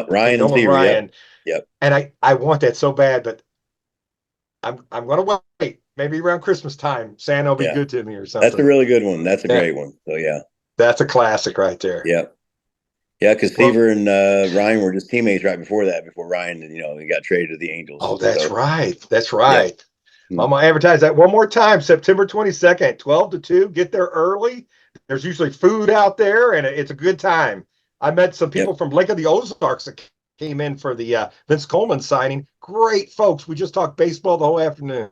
and Seaver. Ryan. Yep. And I want that so bad, but I'm going to wait. Maybe around Christmas time, Santa will be good to me or something. That's a really good one. That's a great one. So yeah. That's a classic right there. Yeah. Yeah, because Seaver and Ryan were just teammates right before that. Before Ryan, he got traded to the Angels. Oh, that's right. That's right. Yeah. I'm gonna advertise that one more time. September 22nd, 12 to 2. Get there early. There's usually food out there, and it's a good time. I met some people from Lake of the Ozarks that came in for the Vince Coleman signing. Great folks. We just talked baseball the whole afternoon.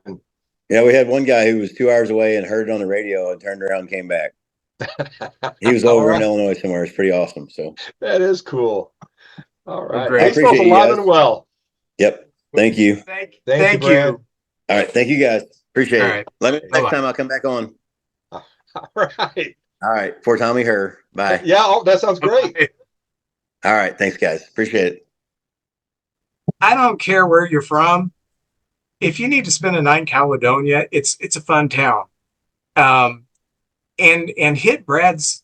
Yeah, we had one guy who was 2 hours away and heard it on the radio and turned around and came back. He was over in Illinois somewhere. It's pretty awesome. So that is cool. All right. Great. I Baseball's appreciate you alive guys. and well. Yep. Thank you. Thank you, Brad. All right. Thank you guys. Appreciate All it. right. Let me Bye-bye. next time I'll come back on. All right. All right. For Tommy Her. Bye. Yeah, that sounds great. All right. Thanks, guys. Appreciate it. I don't care where you're from. If you need to spend a night in Caledonia, it's a fun town. And hit Brad's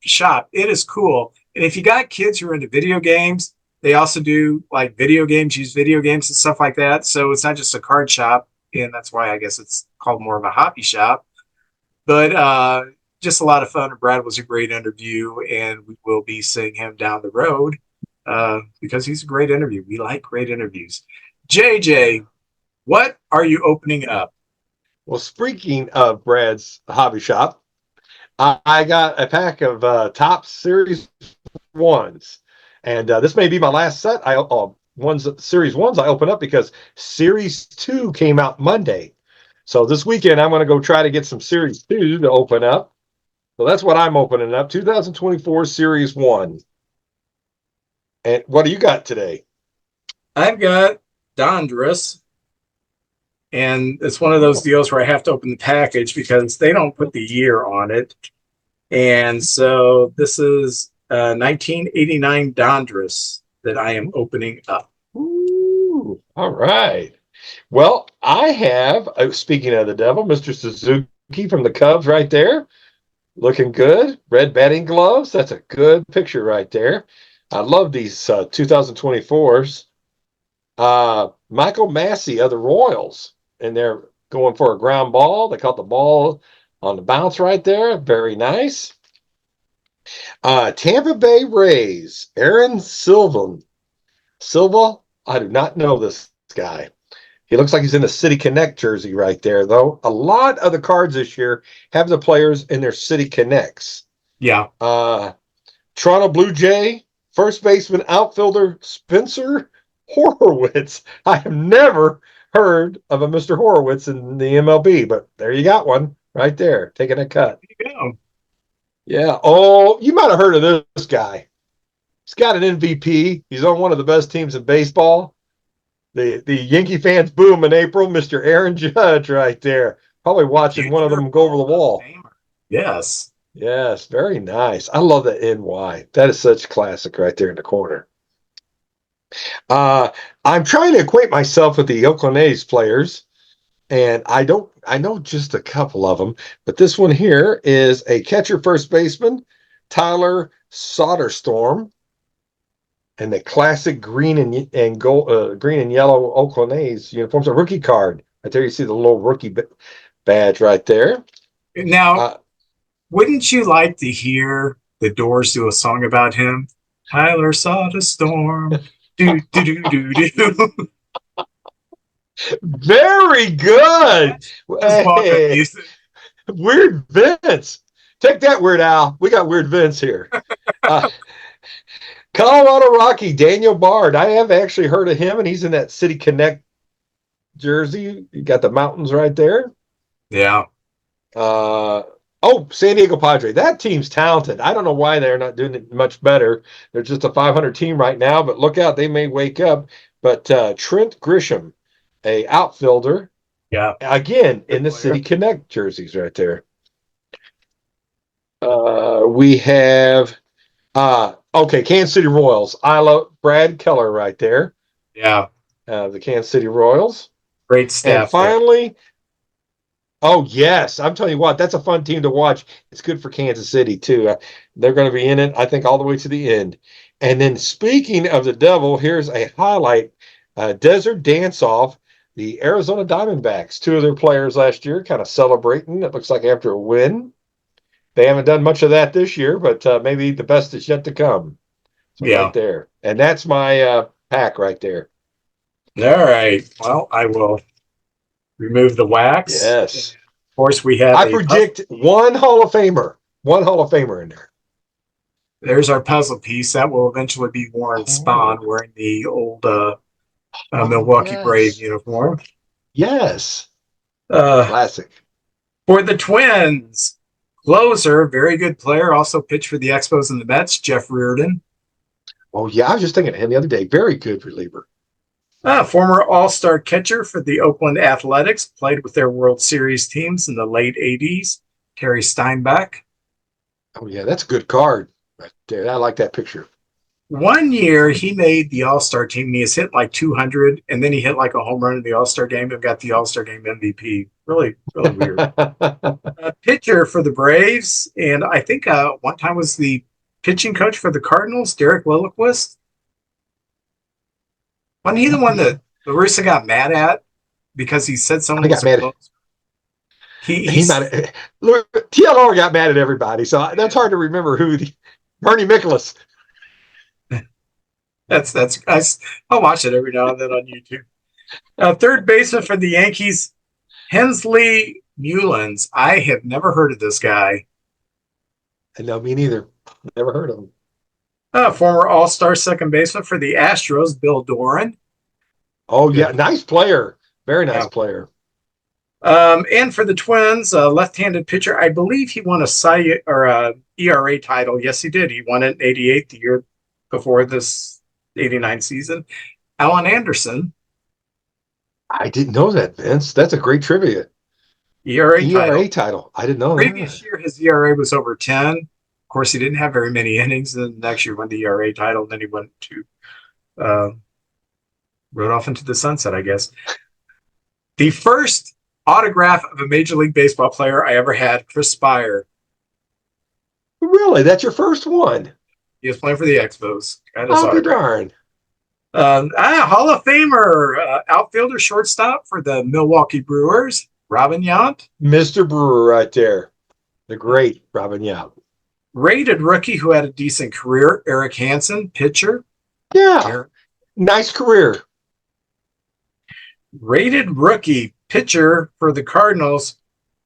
shop. It is cool. And if you got kids who are into video games, they also do like video games, use video games and stuff like that. So it's not just a card shop, and that's why I guess it's called more of a hobby shop. But just a lot of fun. Brad was a great interview, and we will be seeing him down the road because he's a great interview. We like great interviews. JJ, what are you opening up? Well, speaking of Brad's hobby shop, I got a pack of Top Series 1s. And this may be my last set. Series 1s I open up because Series 2 came out Monday. So this weekend, I'm going to go try to get some Series 2 to open up. So that's what I'm opening up, 2024 Series 1. And what do you got today? I've got Dondrus. And it's one of those deals where I have to open the package because they don't put the year on it. And so this is 1989 Dondrus that I am opening up. Ooh, all right. Well, I have, speaking of the devil, Mr. Suzuki from the Cubs right there. Looking good. Red batting gloves. That's a good picture right there. I love these 2024s. Michael Massey of the Royals. And they're going for a ground ball. They caught the ball on the bounce right there. Very nice. Tampa Bay Rays. Aaron Silva. I do not know this guy. He looks like he's in a City Connect jersey right there, though. A lot of the cards this year have the players in their City Connects. Yeah. Toronto Blue Jay, first baseman, outfielder Spencer Horwitz. I have never heard of a Mr. Horowitz in the MLB, but there you got one right there, taking a cut. There you go. Yeah. Oh, you might have heard of this guy. He's got an MVP. He's on one of the best teams in baseball. The Yankee fans boom in April. Mr. Aaron Judge right there. Probably watching one of them go over the wall. Yes. Yes, very nice. I love the NY. That is such classic right there in the corner. I'm trying to acquaint myself with the Oakland A's players, and I know just a couple of them, but this one here is a catcher first baseman, Tyler Soderstrom, and the classic green and gold, green and yellow Oakland A's uniforms, a rookie card. Right there you see the little rookie badge right there. Now, wouldn't you like to hear the Doors do a song about him? Tyler saw the storm. Do, do, do, do, do. Very good. Hey, Weird Vince. Take that, Weird Al. We got Weird Vince here. Colorado Rocky, Daniel Bard. I have actually heard of him, and he's in that City Connect jersey. You got the mountains right there. Yeah. San Diego Padre. That team's talented. I don't know why they're not doing it much better. They're just a 500 team right now, but look out, they may wake up. But Trent Grisham, a outfielder, yeah, again in the City Connect jerseys right there. We have Kansas City Royals. I love Brad Keller right there. Yeah, the Kansas City Royals. Great staff. And finally. Oh, yes. I'm telling you what, that's a fun team to watch. It's good for Kansas City, too. They're going to be in it, I think, all the way to the end. And then speaking of the devil, here's a highlight. Desert Dance-Off, the Arizona Diamondbacks. Two of their players last year kind of celebrating, it looks like, after a win. They haven't done much of that this year, but maybe the best is yet to come. So yeah. Right there. And that's my pack right there. All right. Well, I will remove the wax. Yes. Of course, we have. I predict one Hall of Famer in there. There's our puzzle piece that will eventually be Warren Spahn wearing the old Milwaukee Brave yes. uniform. Yes. Uh, Classic. for the Twins, closer, very good player, also pitched for the Expos and the Mets, Jeff Reardon. Oh, yeah. I was just thinking of him the other day. Very good reliever. Former All-Star catcher for the Oakland Athletics, played with their World Series teams in the late 80s, Terry Steinbach. Oh, yeah. That's a good card right there. I like that picture. One year he made the All-Star team and he has hit like 200, and then he hit like a home run in the All-Star game and got the All-Star game MVP. Really, really weird. Pitcher for the Braves, and I think one time was the pitching coach for the Cardinals, Derek Lilliquist. Wasn't he the one that Larissa got mad at because he said someone was close? He might. Look, TLR got mad at everybody, so that's hard to remember who. Bernie Michaelis. I'll watch it every now and then on YouTube. Third baseman for the Yankees, Hensley Mullins. I have never heard of this guy. No, me neither. Never heard of him. Former All-Star second baseman for the Astros, Bill Doran. Oh, yeah. Nice player. Very nice player. And for the Twins, left-handed pitcher. I believe he won a ERA title. Yes, he did. He won it in 88, the year before this 89 season. Alan Anderson. I didn't know that, Vince. That's a great trivia. ERA title. I didn't know Previous year, his ERA was over 10. Of course, he didn't have very many innings. And the next year won the ERA title. And then he went to rode off into the sunset, I guess. The first autograph of a Major League Baseball player I ever had, Chris Spire. Really? That's your first one? He was playing for the Expos. Oh, be darn. Hall of Famer, outfielder, shortstop for the Milwaukee Brewers, Robin Yount. Mr. Brewer right there. The great Robin Yount. Rated rookie who had a decent career, Eric Hansen, pitcher. Yeah. Nice career. Rated rookie pitcher for the Cardinals,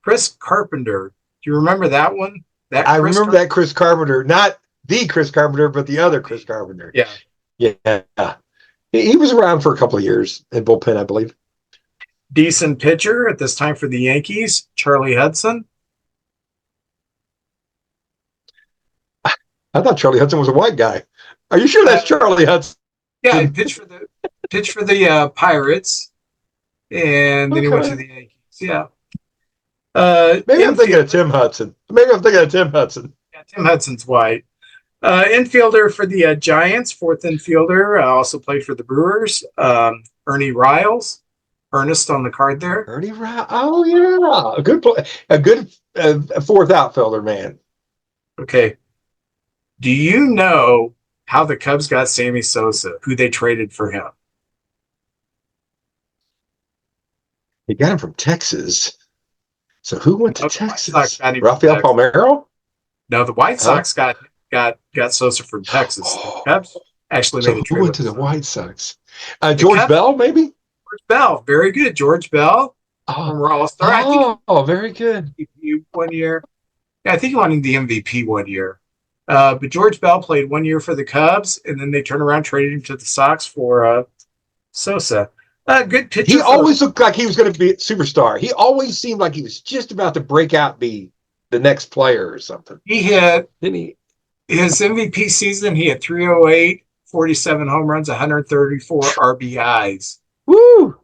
Chris Carpenter. Do you remember that one? I remember that Chris Carpenter. Not the Chris Carpenter, but the other Chris Carpenter. Yeah. Yeah. He was around for a couple of years in bullpen, I believe. Decent pitcher at this time for the Yankees, Charlie Hudson. I thought Charlie Hudson was a white guy. Are you sure that's Charlie Hudson? Yeah, he pitched for the Pirates, and then he went to the Yankees. Yeah. Maybe I'm thinking of Tim Hudson. Yeah, Tim Hudson's white. Infielder for the Giants, fourth infielder, also played for the Brewers. Ernie Riles, Ernest on the card there. Ernie Riles. Oh yeah, a good fourth outfielder, man. Okay. Do you know how the Cubs got Sammy Sosa, who they traded for him? They got him from Texas. So who went to Texas? Rafael Palmeiro? No, the White Sox got Sosa from Texas. The Cubs actually made a trade. Who went to the White Sox? George Bell, maybe? George Bell, very good. George Bell, former All-Star. Very good. He 1 year. Yeah, I think he won the MVP 1 year. But George Bell played 1 year for the Cubs, and then they turned around, traded him to the Sox for Sosa. Good pitcher. He always looked like he was going to be a superstar. He always seemed like he was just about to break out, be the next player or something. He had his MVP season. He had 308, 47 home runs, 134 RBIs. Woo!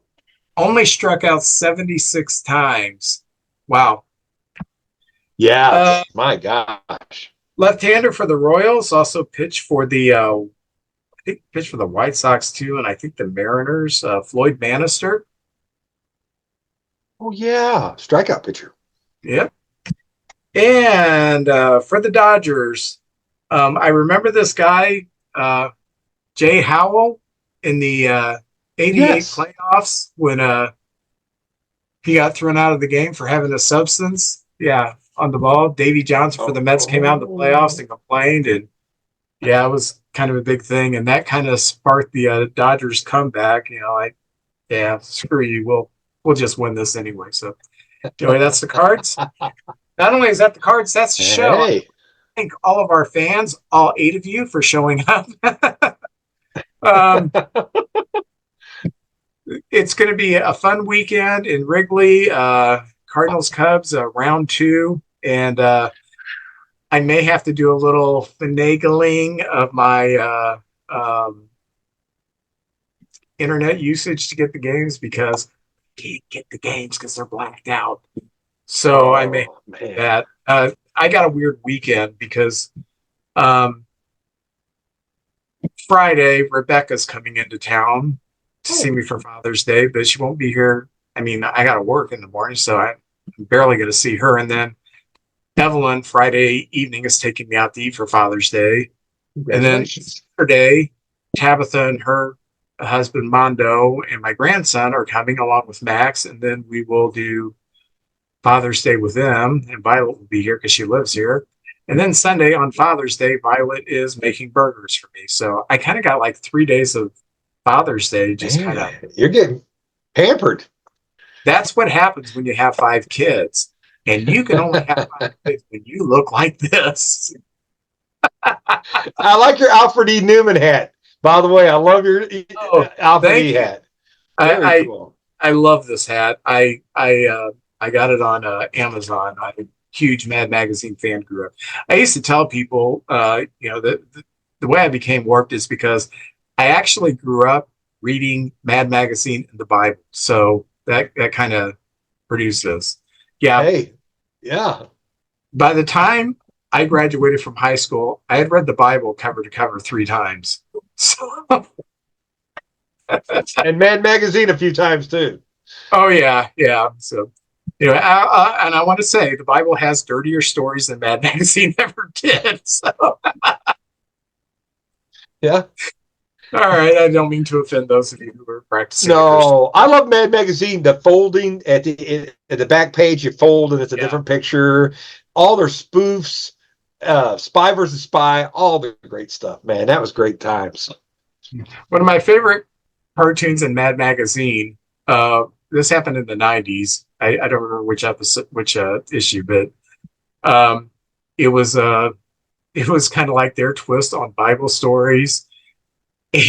Only struck out 76 times. Wow. Yeah. My gosh. Left-hander for the Royals, also pitched for the pitched for the White Sox too, and I think the Mariners. Floyd Bannister. Oh yeah, strikeout pitcher. Yep. And for the Dodgers, I remember this guy, Jay Howell, in the '88 playoffs when he got thrown out of the game for having a substance. Yeah, on the ball. Davey Johnson for the Mets came out in the playoffs and complained, and yeah, it was kind of a big thing, and that kind of sparked the Dodgers comeback. Screw you. We'll just win this anyway. So anyway, that's the cards. Not only is that the cards, that's the show. Hey. thank all of our fans, all 8 of you, for showing up. um, it's going to be a fun weekend in Wrigley. Cardinals Cubs round 2, and I may have to do a little finagling of my internet usage to get the games because I can't get the games because they're blacked out. So I may do that. I got a weird weekend because Friday Rebecca's coming into town to see me for Father's Day, but she won't be here. I mean, I got to work in the morning, so I'm barely going to see her. And then Evelyn Friday evening is taking me out to eat for Father's Day. And then Saturday, Tabitha and her husband Mondo and my grandson are coming along with Max, and then we will do Father's Day with them. And Violet will be here because she lives here. And then Sunday on Father's Day, Violet is making burgers for me. So I kind of got like 3 days of Father's Day. Just kind of, you're getting pampered. That's what happens when you have 5 kids. And you can only have 5 kids when you look like this. I like your Alfred E. Newman hat. By the way, I love your Alfred E. hat. Very cool. I love this hat. I got it on Amazon. I'm a huge Mad Magazine fan. Grew up. I used to tell people, the way I became warped is because I actually grew up reading Mad Magazine and the Bible. So that kind of produced this. Yeah. Hey, yeah. By the time I graduated from high school, I had read the Bible cover to cover 3 times. So. And Mad Magazine a few times too. Oh yeah. So, and I want to say the Bible has dirtier stories than Mad Magazine ever did. So. Yeah. All right. I don't mean to offend those of you who are practicing. No, I love Mad Magazine. The folding at the back page, you fold and it's a different picture. All their spoofs, Spy versus Spy, all the great stuff, man. That was great times. One of my favorite cartoons in Mad Magazine. This happened in the 90s. I don't remember which episode, which issue, but it was kind of like their twist on Bible stories.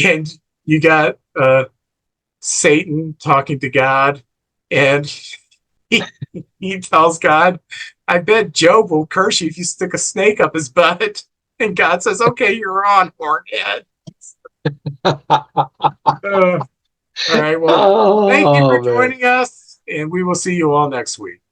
And you got Satan talking to God, and he tells God, I bet Job will curse you if you stick a snake up his butt. And God says, okay, you're on, hornhead. All right, well, thank you for joining us, and we will see you all next week.